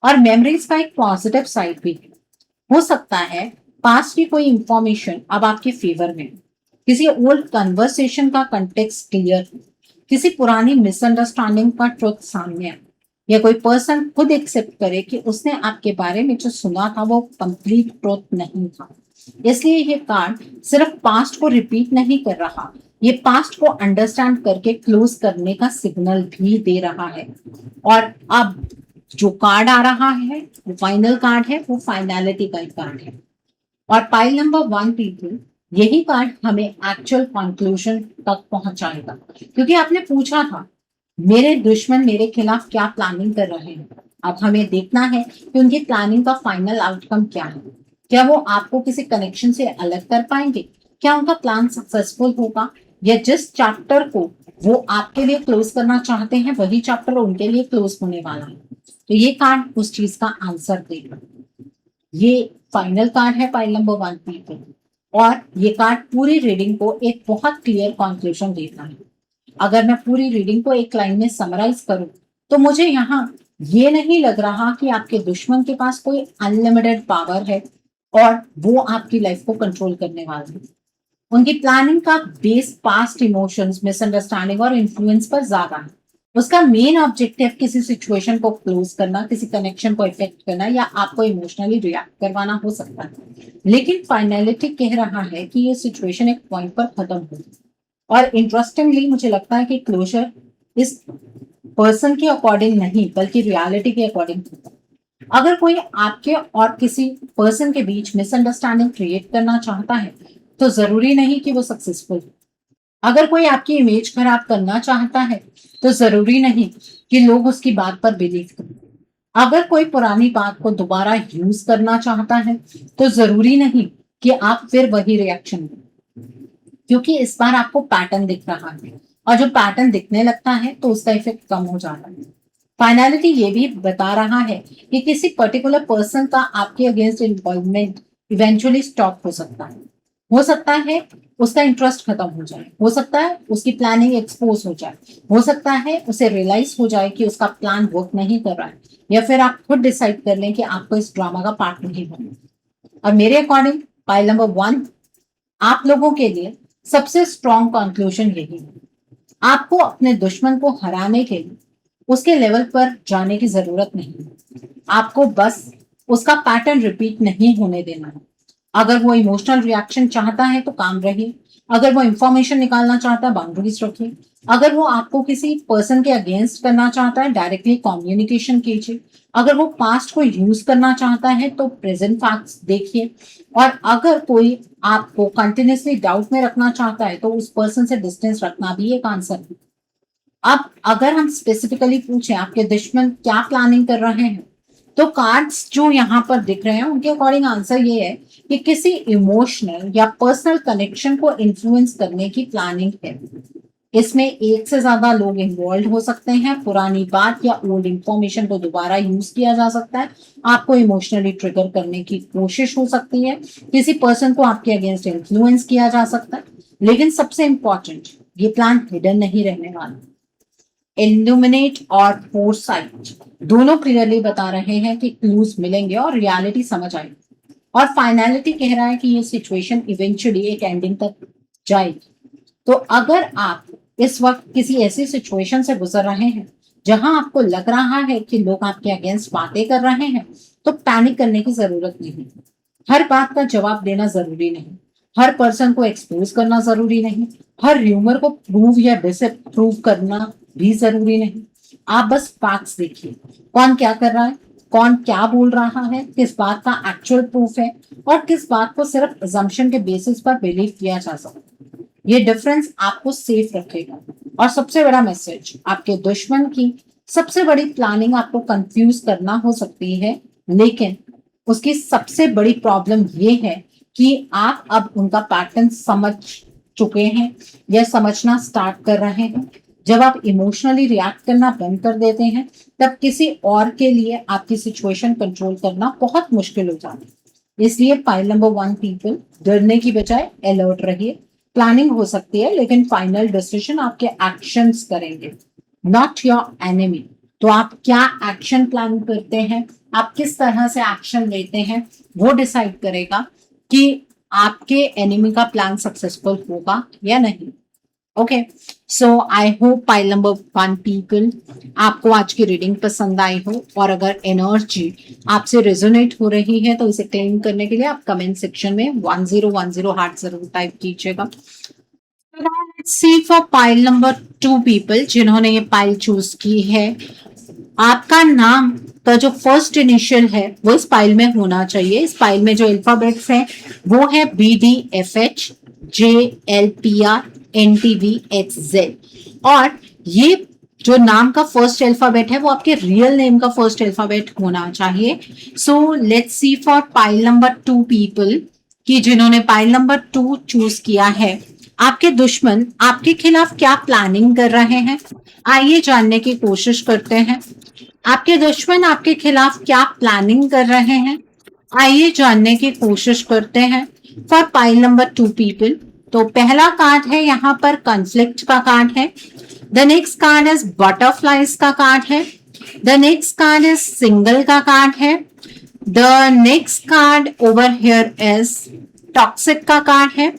और मेमोरीज का एक पॉजिटिव साइड भी है। हो सकता है पास्ट की कोई इंफॉर्मेशन अब आपके फेवर में, किसी ओल्ड कन्वर्सेशन का कंटेक्स्ट क्लियर, किसी पुरानी मिसअंडरस्टैंडिंग का ट्रुथ सामने आए, या कोई पर्सन खुद एक्सेप्ट करे कि उसने आपके बारे में जो सुना था वो कंप्लीट ट्रुथ नहीं था। इसलिए ये कार्ड सिर्फ पास्ट को रिपीट नहीं कर रहा, ये पास्ट को अंडरस्टैंड करके क्लोज करने का सिग्नल भी दे रहा है। और अब जो कार्ड आ रहा है वो फाइनल कार्ड है, वो फाइनलिटी का कार्ड है। और पाइल नंबर 1 पीपल, यही कार्ड हमें एक्चुअल कंक्लूजन तक पहुंचाएगा। क्योंकि आपने पूछा था मेरे दुश्मन मेरे खिलाफ क्या प्लानिंग कर रहे हैं। अब हमें देखना है कि उनकी प्लानिंग का फाइनल आउटकम क्या है। क्या वो आपको किसी कनेक्शन से अलग कर पाएंगे? क्या उनका प्लान सक्सेसफुल होगा? या जिस चैप्टर को वो आपके लिए क्लोज करना चाहते हैं वही चैप्टर उनके लिए क्लोज होने वाला है? तो ये कार्ड उस चीज का आंसर देगा। ये फाइनल कार्ड है पाइल नंबर 1 पीपल। और ये कार्ड पूरी रीडिंग को एक बहुत क्लियर कंक्लूजन देता है। अगर मैं पूरी रीडिंग को एक लाइन में समराइज करूं तो मुझे यहाँ ये नहीं लग रहा कि आपके दुश्मन के पास कोई अनलिमिटेड पावर है और वो आपकी लाइफ को कंट्रोल करने वाले हैं। उनकी प्लानिंग का बेस पास्ट इमोशंस, मिसअंडरस्टैंडिंग और इन्फ्लुएंस पर ज्यादा है। उसका मेन ऑब्जेक्टिव किसी सिचुएशन को क्लोज करना, किसी कनेक्शन को इफेक्ट करना या आपको इमोशनली रिएक्ट करवाना हो सकता है। लेकिन फाइनलिटी कह रहा है कि ये सिचुएशन एक पॉइंट पर खत्म होगी। और इंटरेस्टिंगली मुझे लगता है कि क्लोजर इस पर्सन के अकॉर्डिंग नहीं बल्कि रियलिटी के अकॉर्डिंग होता है। अगर कोई आपके और किसी पर्सन के बीच मिसअंडरस्टैंडिंग क्रिएट करना चाहता है तो जरूरी नहीं कि वो सक्सेसफुल हो। अगर कोई आपकी इमेज खराब करना चाहता है तो जरूरी नहीं कि लोग उसकी बात पर बिलीव करें। अगर कोई पुरानी बात को दोबारा यूज करना चाहता है तो जरूरी नहीं कि आप फिर वही रिएक्शन दें, क्योंकि इस बार आपको पैटर्न दिख रहा है और जब पैटर्न दिखने लगता है तो उसका इफेक्ट कम हो जाता है। फाइनलिटी ये भी बता रहा है कि किसी पर्टिकुलर पर्सन का आपके अगेंस्ट इन्वॉल्वमेंट इवेंचुअली स्टॉप हो सकता है। हो सकता है उसका इंटरेस्ट खत्म हो जाए, हो सकता है उसकी प्लानिंग एक्सपोज हो जाए, हो सकता है उसे रियलाइज हो जाए कि उसका प्लान वर्क नहीं कर रहा है, या फिर आप खुद डिसाइड कर लें कि आपको इस ड्रामा का पार्ट नहीं बनना। और मेरे अकॉर्डिंग पाइल नंबर 1 आप लोगों के लिए सबसे स्ट्रॉन्ग कंक्लूजन यही है। आपको अपने दुश्मन को हराने के लिए उसके लेवल पर जाने की जरूरत नहीं है। आपको बस उसका पैटर्न रिपीट नहीं होने देना है। अगर वो इमोशनल रिएक्शन चाहता है तो काम रहिए। अगर वो इंफॉर्मेशन निकालना चाहता है, बाउंड्रीज रखिए। अगर वो आपको किसी पर्सन के अगेंस्ट करना चाहता है, डायरेक्टली कम्युनिकेशन कीजिए। अगर वो पास्ट को यूज करना चाहता है तो प्रेजेंट फैक्ट्स देखिए। और अगर कोई आपको कंटिन्यूसली डाउट में रखना चाहता है तो उस पर्सन से डिस्टेंस रखना भी एक आंसर है। अब अगर हम स्पेसिफिकली पूछें आपके दुश्मन क्या प्लानिंग कर रहे हैं, तो कार्ड्स जो यहाँ पर दिख रहे हैं उनके अकॉर्डिंग आंसर ये है कि किसी इमोशनल या पर्सनल कनेक्शन को इन्फ्लुएंस करने की प्लानिंग है। इसमें एक से ज्यादा लोग इन्वॉल्व हो सकते हैं। पुरानी बात या ओल्ड इंफॉर्मेशन को दोबारा यूज किया जा सकता है। आपको इमोशनली ट्रिगर करने की कोशिश हो सकती है। किसी पर्सन को आपके अगेंस्ट इन्फ्लुएंस किया जा सकता है। लेकिन सबसे इंपॉर्टेंट, ये प्लान हिडन नहीं रहने वाला। इल्यूमिनेट और फोरसाइट दोनों क्लियरली बता रहे हैं कि क्लूज मिलेंगे और रियलिटी समझ आएगी। और फाइनलिटी कह रहा है कि ये सिचुएशन इवेंचुअली एक एंडिंग तक जाएगी। तो अगर आप इस वक्त किसी ऐसी सिचुएशन से गुजर रहे हैं जहां आपको लग रहा है कि लोग आपके अगेंस्ट बातें कर रहे हैं, तो पैनिक करने की जरूरत नहीं। हर बात का जवाब देना जरूरी नहीं, हर पर्सन को एक्सपोज करना जरूरी नहीं, हर र्यूमर को प्रूव या डिसप्रूव करना भी जरूरी नहीं। आप बस फैक्ट्स देखिए, कौन क्या कर रहा है, कौन क्या बोल रहा है, किस बात का एक्चुअल प्रूफ है और किस बात को सिर्फ अजम्पशन के बेसिस पर बिलीव किया जा सकता है। ये डिफरेंस आपको सेफ रखेगा। और सबसे बड़ा मैसेज, आपके दुश्मन की सबसे बड़ी प्लानिंग आपको कंफ्यूज करना हो सकती है, लेकिन उसकी सबसे बड़ी प्रॉब्लम ये है कि आप अब उनका पैटर्न समझ चुके हैं या समझना स्टार्ट कर रहे हैं। जब आप इमोशनली रिएक्ट करना बंद कर देते हैं, तब किसी और के लिए आपकी सिचुएशन कंट्रोल करना बहुत मुश्किल हो जाता है। इसलिए पाइल नंबर 1 पीपल, डरने की बजाय अलर्ट रहिए। प्लानिंग हो सकती है, लेकिन फाइनल डिसीजन आपके एक्शंस करेंगे, नॉट योर एनिमी। तो आप क्या एक्शन प्लान करते हैं, आप किस तरह से एक्शन लेते हैं, वो डिसाइड करेगा कि आपके एनिमी का प्लान सक्सेसफुल होगा या नहीं। Okay, so I hope pile number 1 people आपको आज की रीडिंग पसंद आई हो, और अगर एनर्जी आपसे रेजोनेट हो रही है तो इसे क्लेम करने के लिए आप कमेंट सेक्शन में 1010 हार्ट जरूर टाइप कीजिएगा। सी फॉर पाइल नंबर 2 पीपल जिन्होंने ये पाइल चूज की है, आपका नाम का जो फर्स्ट इनिशियल है वो इस पाइल में होना चाहिए। इस पाइल में जो अल्फाबेट्स हैं वो है BDFHJLPRNTVXZ, और ये जो नाम का फर्स्ट अल्फाबेट है वो आपके रियल नेम का फर्स्ट अल्फाबेट होना चाहिए। So let's see for pile number 2 people कि जिन्होंने पाइल नंबर 2 चूज किया है, आपके दुश्मन आपके खिलाफ क्या प्लानिंग कर रहे हैं। आइए जानने की कोशिश करते हैं, आपके दुश्मन आपके खिलाफ क्या प्लानिंग कर रहे हैं। आइए जानने की कोशिश करते हैं फॉर पाइल नंबर 2 पीपल। तो पहला कार्ड है यहाँ पर कॉन्फ्लिक्ट का कार्ड है। The next card is butterflies का कार्ड है। The next card is single का कार्ड है। The next card over here is toxic का कार्ड है।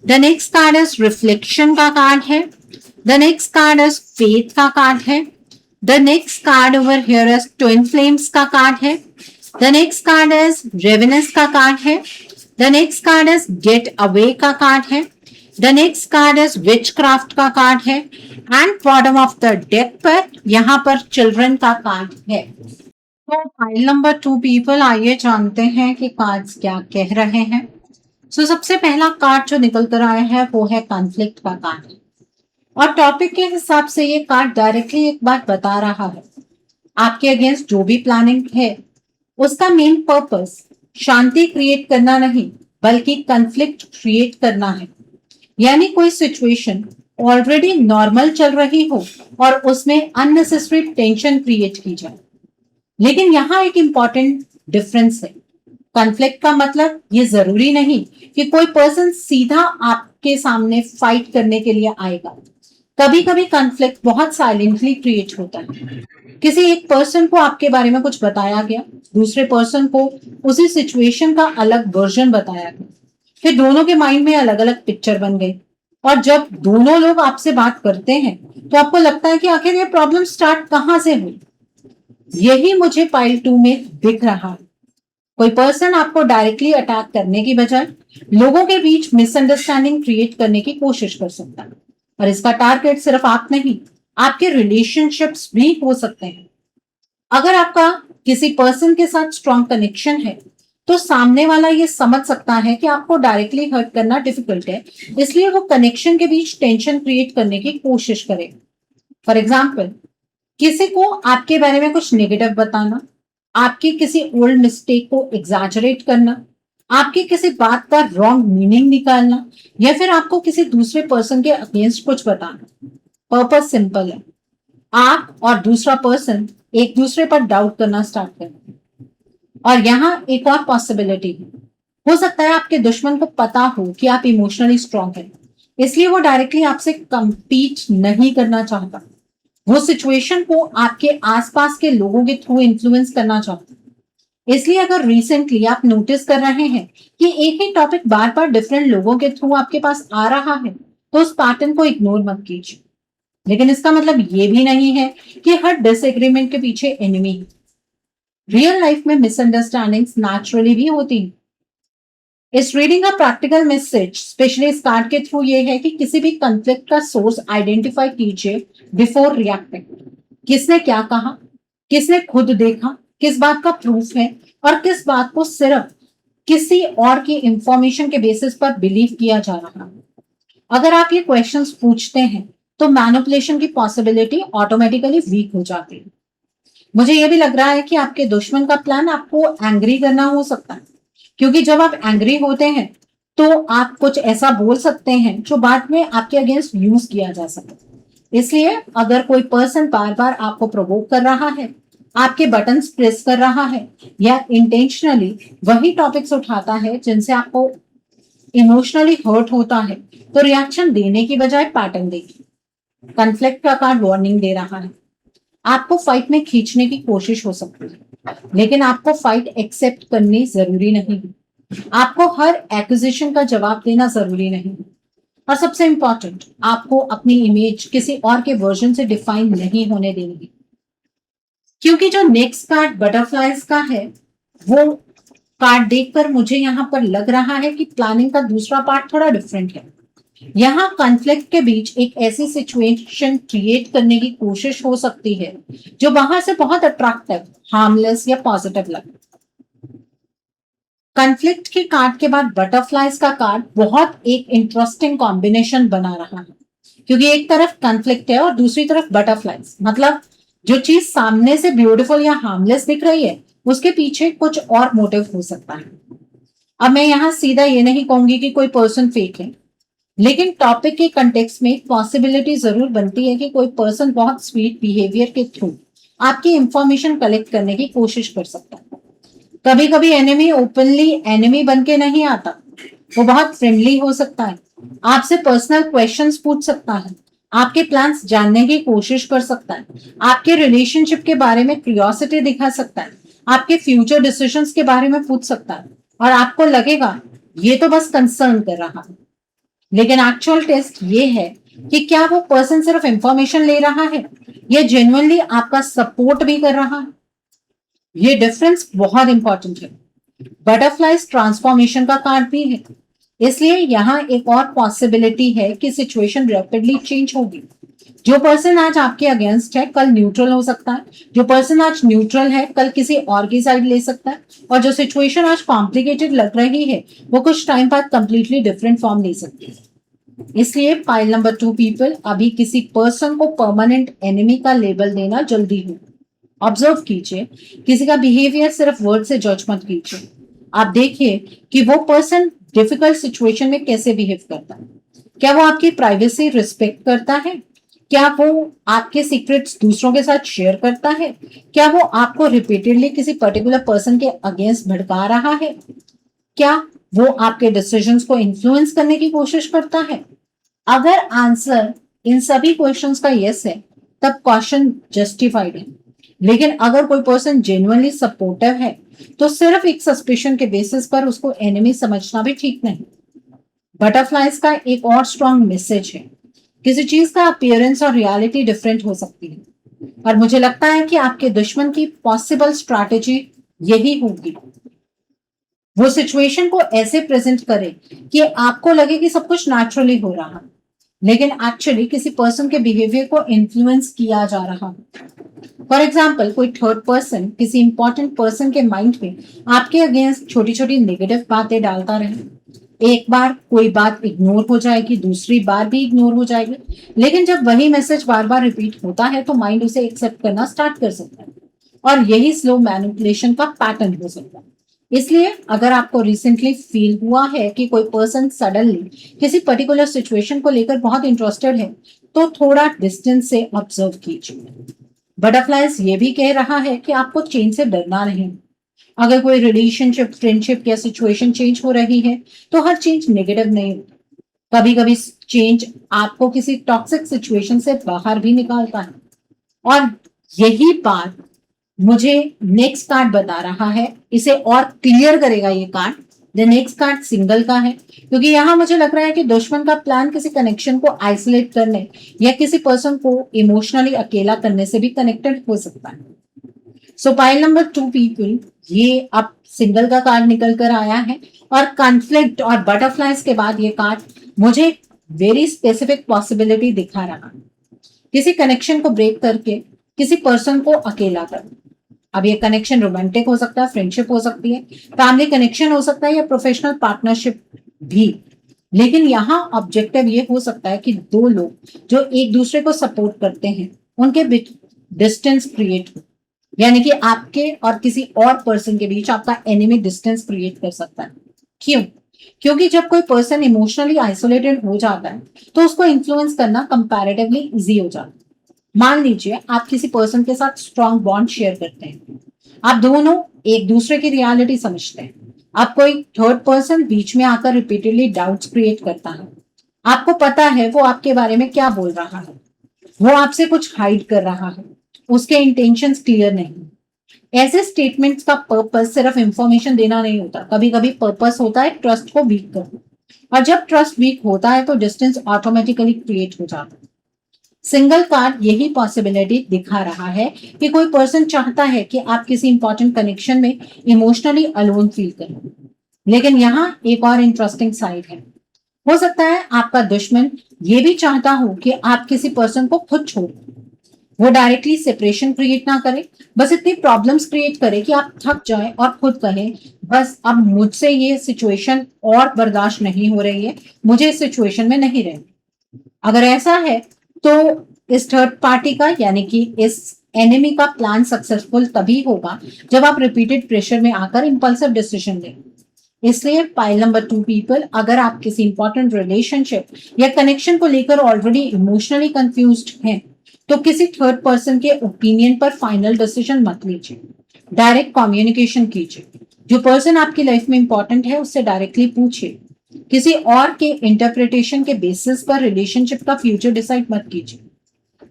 The next card is reflection का कार्ड है। The next card is faith का card है। The next card over here is twin flames का card है। द नेक्स्ट कार्ड इज रेवेनेंस का card है। The next card is get away का card है। The next card is which craft का card है। And bottom of the deck पर यहाँ पर चिल्ड्रन का कार्ड है। तो फाइल नंबर 2 पीपल, आइए जानते हैं कि कार्ड्स क्या कह रहे हैं। सो सबसे पहला कार्ड जो निकल कर आया है वो है कॉन्फ्लिक्ट का कार्ड, और टॉपिक के हिसाब से ये कार्ड डायरेक्टली एक बात बता रहा है, आपके अगेंस्ट जो भी प्लानिंग है उसका मेन पर्पस शांति क्रिएट करना नहीं बल्कि कॉन्फ्लिक्ट क्रिएट करना है। यानी कोई सिचुएशन ऑलरेडी नॉर्मल चल रही हो और उसमें अननेसेसरी टेंशन क्रिएट की जाए। लेकिन यहाँ एक इंपॉर्टेंट डिफरेंस है। कॉन्फ्लिक्ट का मतलब ये जरूरी नहीं कि कोई पर्सन सीधा आपके सामने फाइट करने के लिए आएगा। कभी कभी कॉन्फ्लिक्ट बहुत साइलेंटली क्रिएट होता है। किसी एक पर्सन को आपके बारे में कुछ बताया गया, दूसरे पर्सन को उसी सिचुएशन का अलग वर्जन बताया गया, फिर दोनों के माइंड में अलग अलग पिक्चर बन गई, और जब दोनों लोग आपसे बात करते हैं तो आपको लगता है कि आखिर ये प्रॉब्लम स्टार्ट कहां से हुई। यही मुझे पाइल 2 में दिख रहा है। कोई पर्सन आपको डायरेक्टली अटैक करने की बजाय लोगों के बीच मिसअंडरस्टैंडिंग क्रिएट करने की कोशिश कर सकता है, और इसका टारगेट सिर्फ आप नहीं, आपके रिलेशनशिप्स भी हो सकते हैं। अगर आपका किसी पर्सन के साथ स्ट्रॉन्ग कनेक्शन है तो सामने वाला ये समझ सकता है कि आपको डायरेक्टली हर्ट करना डिफिकल्ट है, इसलिए वो कनेक्शन के बीच टेंशन क्रिएट करने की कोशिश करेगा। फॉर एग्जाम्पल, किसी को आपके बारे में कुछ नेगेटिव बताना, आपकी किसी ओल्ड मिस्टेक को एग्जैजरेट करना, आपकी किसी बात का रॉन्ग मीनिंग निकालना, या फिर आपको किसी दूसरे पर्सन के अगेंस्ट कुछ बताना। पर्पस सिंपल है, आप और दूसरा पर्सन एक दूसरे पर डाउट करना स्टार्ट करें। और यहाँ एक और पॉसिबिलिटी है, हो सकता है आपके दुश्मन को पता हो कि आप इमोशनली स्ट्रांग हैं, इसलिए वो डायरेक्टली आपसे कंपीट नहीं करना चाहता, वो सिचुएशन को आपके आसपास के लोगों के थ्रू इन्फ्लुएंस करना चाहता है। इसलिए अगर रिसेंटली आप नोटिस कर रहे हैं कि एक ही टॉपिक बार बार डिफरेंट लोगों के थ्रू आपके पास आ रहा है, तो उस पैटर्न को इग्नोर मत कीजिए। लेकिन इसका मतलब ये भी नहीं है कि हर डिसएग्रीमेंट के पीछे एनिमी है। रियल लाइफ में मिसअंडरस्टैंडिंग्स नेचुरली भी होती है। इस रीडिंग का प्रैक्टिकल मैसेज स्पेशली इस कार्ड के थ्रू ये है कि किसी भी कॉन्फ्लिक्ट का सोर्स आइडेंटिफाई कीजिए बिफोर रिएक्टिंग। किसने क्या कहा, किसने खुद देखा, किस बात का प्रूफ है, और किस बात को सिर्फ किसी और की इंफॉर्मेशन के बेसिस पर बिलीव किया जा रहा है। अगर आप ये क्वेश्चंस पूछते हैं तो मैनिपुलेशन की पॉसिबिलिटी ऑटोमेटिकली वीक हो जाती है। मुझे ये भी लग रहा है कि आपके दुश्मन का प्लान आपको एंग्री करना हो सकता है, क्योंकि जब आप एंग्री होते हैं तो आप कुछ ऐसा बोल सकते हैं जो बाद में आपके अगेंस्ट यूज किया जा सकता है। इसलिए अगर कोई पर्सन बार बार आपको प्रोवोक कर रहा है, आपके बटन्स प्रेस कर रहा है, या इंटेंशनली वही टॉपिक्स उठाता है जिनसे आपको इमोशनली हर्ट होता है, तो रिएक्शन देने की बजाय पैटर्न देगी। कॉन्फ्लिक्ट का कार्ड वार्निंग दे रहा है। आपको फाइट में खींचने की कोशिश हो सकती है, लेकिन आपको फाइट एक्सेप्ट करनी जरूरी नहीं है। आपको हर एक्विजिशन का जवाब देना जरूरी नहीं है। और सबसे इंपॉर्टेंट, आपको अपनी इमेज किसी और के वर्जन से डिफाइन नहीं होने देनी है। क्योंकि जो नेक्स्ट कार्ड बटरफ्लाइज का है, वो कार्ड देखकर मुझे यहाँ पर लग रहा है कि प्लानिंग का दूसरा पार्ट थोड़ा डिफरेंट है। यहाँ कॉन्फ्लिक्ट के बीच एक ऐसी सिचुएशन क्रिएट करने की कोशिश हो सकती है जो बाहर से बहुत अट्रैक्टिव, हार्मलेस या पॉजिटिव लगे। कॉन्फ्लिक्ट के कार्ड के बाद बटरफ्लाइज का कार्ड बहुत एक इंटरेस्टिंग कॉम्बिनेशन बना रहा है, क्योंकि एक तरफ कॉन्फ्लिक्ट है और दूसरी तरफ बटरफ्लाइज। मतलब जो चीज सामने से ब्यूटीफुल या हार्मलेस दिख रही है, उसके पीछे कुछ और मोटिव हो सकता है। अब मैं यहाँ सीधा ये नहीं कहूंगी कि कोई पर्सन फेक है, लेकिन टॉपिक के कंटेक्स्ट में पॉसिबिलिटी जरूर बनती है कि कोई पर्सन बहुत स्वीट बिहेवियर के थ्रू आपकी इंफॉर्मेशन कलेक्ट करने की कोशिश कर सकता है। कभी कभी एनिमी ओपनली एनिमी बन के नहीं आता, वो बहुत फ्रेंडली हो सकता है, आपसे पर्सनल क्वेश्चंस पूछ सकता है, आपके प्लान्स जानने की कोशिश कर सकता है, आपके रिलेशनशिप के बारे में क्यूरियोसिटी दिखा सकता है, आपके फ्यूचर डिसीजंस के बारे में पूछ सकता है, और आपको लगेगा ये तो बस कंसर्न कर रहा है। लेकिन एक्चुअल टेस्ट ये है कि क्या वो पर्सन सिर्फ इंफॉर्मेशन ले रहा है या जेन्युइनली आपका सपोर्ट भी कर रहा है। ये डिफरेंस बहुत इंपॉर्टेंट है। बटरफ्लाइज ट्रांसफॉर्मेशन का कार्ड भी है, इसलिए यहाँ एक और पॉसिबिलिटी है कि सिचुएशन रैपिडली चेंज होगी। जो पर्सन आज आपके अगेंस्ट है, कल न्यूट्रल हो सकता है। जो पर्सन आज न्यूट्रल है, कल किसी और की साइड ले सकता है। और जो सिचुएशन आज कॉम्प्लिकेटेड लग रही है, वो कुछ टाइम बाद कंप्लीटली डिफरेंट फॉर्म ले सकती है। इसलिए पाइल नंबर 2 पीपल, अभी किसी पर्सन को परमानेंट एनिमी का लेबल देना जल्दी हो। ऑब्जर्व कीजिए, किसी का बिहेवियर सिर्फ वर्ड से जज मत कीजिए। आप देखिए कि वो पर्सन डिफिकल्ट सिचुएशन में कैसे बिहेव करता है। क्या वो आपकी प्राइवेसी रिस्पेक्ट करता है? क्या वो आपके सीक्रेट्स दूसरों के साथ शेयर करता है? क्या वो आपको रिपीटेडली किसी पर्टिकुलर पर्सन के अगेंस्ट भड़का रहा है? क्या वो आपके डिसीजंस को इन्फ्लुएंस करने की कोशिश करता है? अगर आंसर इन सभी क्वेश्चंस का यस है, तब क्वेश्चन जस्टिफाइड है। लेकिन अगर कोई पर्सन जेन्युइनली सपोर्टिव है, तो सिर्फ एक सस्पिशन के बेसिस पर उसको एनिमी समझना भी ठीक नहीं। बटरफ्लाइज का एक और स्ट्रॉन्ग मैसेज है, किसी चीज का अपीयरेंस और रियलिटी डिफरेंट हो सकती है, और मुझे लगता है कि आपके दुश्मन की पॉसिबल स्ट्रैटेजी यही होगी। वो सिचुएशन को ऐसे प्रेजेंट करे कि आपको लगे कि सब कुछ नेचुरली हो रहा है, लेकिन एक्चुअली किसी पर्सन के बिहेवियर को इन्फ्लुएंस किया जा रहा है। फॉर एग्जाम्पल, कोई थर्ड पर्सन किसी इंपॉर्टेंट पर्सन के माइंड में आपके अगेंस्ट छोटी छोटी नेगेटिव बातें डालता रहे। एक बार कोई बात इग्नोर हो जाएगी, दूसरी बार भी इग्नोर हो जाएगी, लेकिन जब वही मैसेज बार बार रिपीट होता है तो माइंड उसे एक्सेप्ट करना स्टार्ट कर सकता है, और यही स्लो मैनिपुलेशन का पैटर्न हो सकता है। इसलिए अगर आपको रिसेंटली फील हुआ है कि कोई पर्सन सडनली किसी पर्टिकुलर सिचुएशन को लेकर बहुत इंटरेस्टेड है, तो थोड़ा डिस्टेंस से ऑब्जर्व कीजिए। बटरफ्लाइज ये भी कह रहा है कि आपको चेंज से डरना नहीं। अगर कोई रिलेशनशिप, फ्रेंडशिप या सिचुएशन चेंज हो रही है, तो हर चेंज नेगेटिव नहीं होता। कभी कभी चेंज आपको किसी टॉक्सिक सिचुएशन से बाहर भी निकालता है, और यही बात मुझे नेक्स्ट कार्ड बता रहा है, इसे और क्लियर करेगा ये card. The next card single का है, क्योंकि यहाँ मुझे लग रहा है कि दुश्मन का प्लान किसी कनेक्शन को आइसोलेट करने या किसी पर्सन को इमोशनली अकेला करने से भी कनेक्टेड हो सकता है। सो पाइल नंबर 2 पीपल, ये अब सिंगल का कार्ड निकल कर आया है, और कॉन्फ्लिक्ट और बटरफ्लाइज के बाद ये कार्ड मुझे वेरी स्पेसिफिक पॉसिबिलिटी दिखा रहा है। किसी कनेक्शन को ब्रेक करके किसी पर्सन को अकेला करना। अब ये कनेक्शन रोमांटिक हो सकता है, फ्रेंडशिप हो सकती है, फैमिली कनेक्शन हो सकता है, या प्रोफेशनल पार्टनरशिप भी। लेकिन यहाँ ऑब्जेक्टिव ये हो सकता है कि दो लोग जो एक दूसरे को सपोर्ट करते हैं उनके बीच डिस्टेंस क्रिएट हो, यानी कि आपके और किसी और पर्सन के बीच आपका एनिमी डिस्टेंस क्रिएट कर सकता है। क्यों? क्योंकि जब कोई पर्सन इमोशनली आइसोलेटेड हो जाता है तो उसको इन्फ्लुएंस करना कंपैरेटिवली इजी हो जाता है। मान लीजिए आप किसी पर्सन के साथ स्ट्रॉन्ग बॉन्ड शेयर करते हैं, आप दोनों एक दूसरे की रियलिटी समझते हैं, आप कोई थर्ड पर्सन बीच में आकर रिपीटेडली डाउट्स क्रिएट करता है, आपको पता है वो आपके बारे में क्या बोल रहा है, वो आपसे कुछ हाइड कर रहा है, उसके इंटेंशंस क्लियर नहीं। ऐसे स्टेटमेंट्स का पर्पस सिर्फ इंफॉर्मेशन देना नहीं होता, कभी कभी पर्पस होता है ट्रस्ट को वीक करना, और जब ट्रस्ट वीक होता है तो डिस्टेंस ऑटोमेटिकली क्रिएट हो जाता है। सिंगल कार्ड यही पॉसिबिलिटी दिखा रहा है कि कोई पर्सन चाहता है कि आप किसी इंपॉर्टेंट कनेक्शन में इमोशनली अलोन फील करें। लेकिन यहाँ एक और इंटरेस्टिंग साइड है, हो सकता है आपका दुश्मन ये भी चाहता हो कि आप किसी पर्सन को खुद छोड़, वो डायरेक्टली सेपरेशन क्रिएट ना करे, बस इतनी प्रॉब्लम्स क्रिएट करे कि आप थक जाएं और खुद कहें बस अब मुझसे ये सिचुएशन और बर्दाश्त नहीं हो रही है, मुझे इस सिचुएशन में नहीं रहना। अगर ऐसा है तो इस थर्ड पार्टी का यानी कि इस एनिमी का प्लान सक्सेसफुल तभी होगा जब आप रिपीटेड प्रेशर में आकर इंपल्सिव डिसीजन लें। इसलिए पाइल नंबर 2 पीपल, अगर आप किसी इंपॉर्टेंट रिलेशनशिप या कनेक्शन को लेकर ऑलरेडी इमोशनली कंफ्यूज्ड हैं तो किसी थर्ड पर्सन के ओपिनियन पर फाइनल डिसीजन मत लीजिए, डायरेक्ट कम्युनिकेशन कीजिए। जो पर्सन आपकी लाइफ में इंपॉर्टेंट है उससे डायरेक्टली पूछिए, किसी और के इंटरप्रिटेशन के बेसिस पर रिलेशनशिप का फ्यूचर डिसाइड मत कीजिए।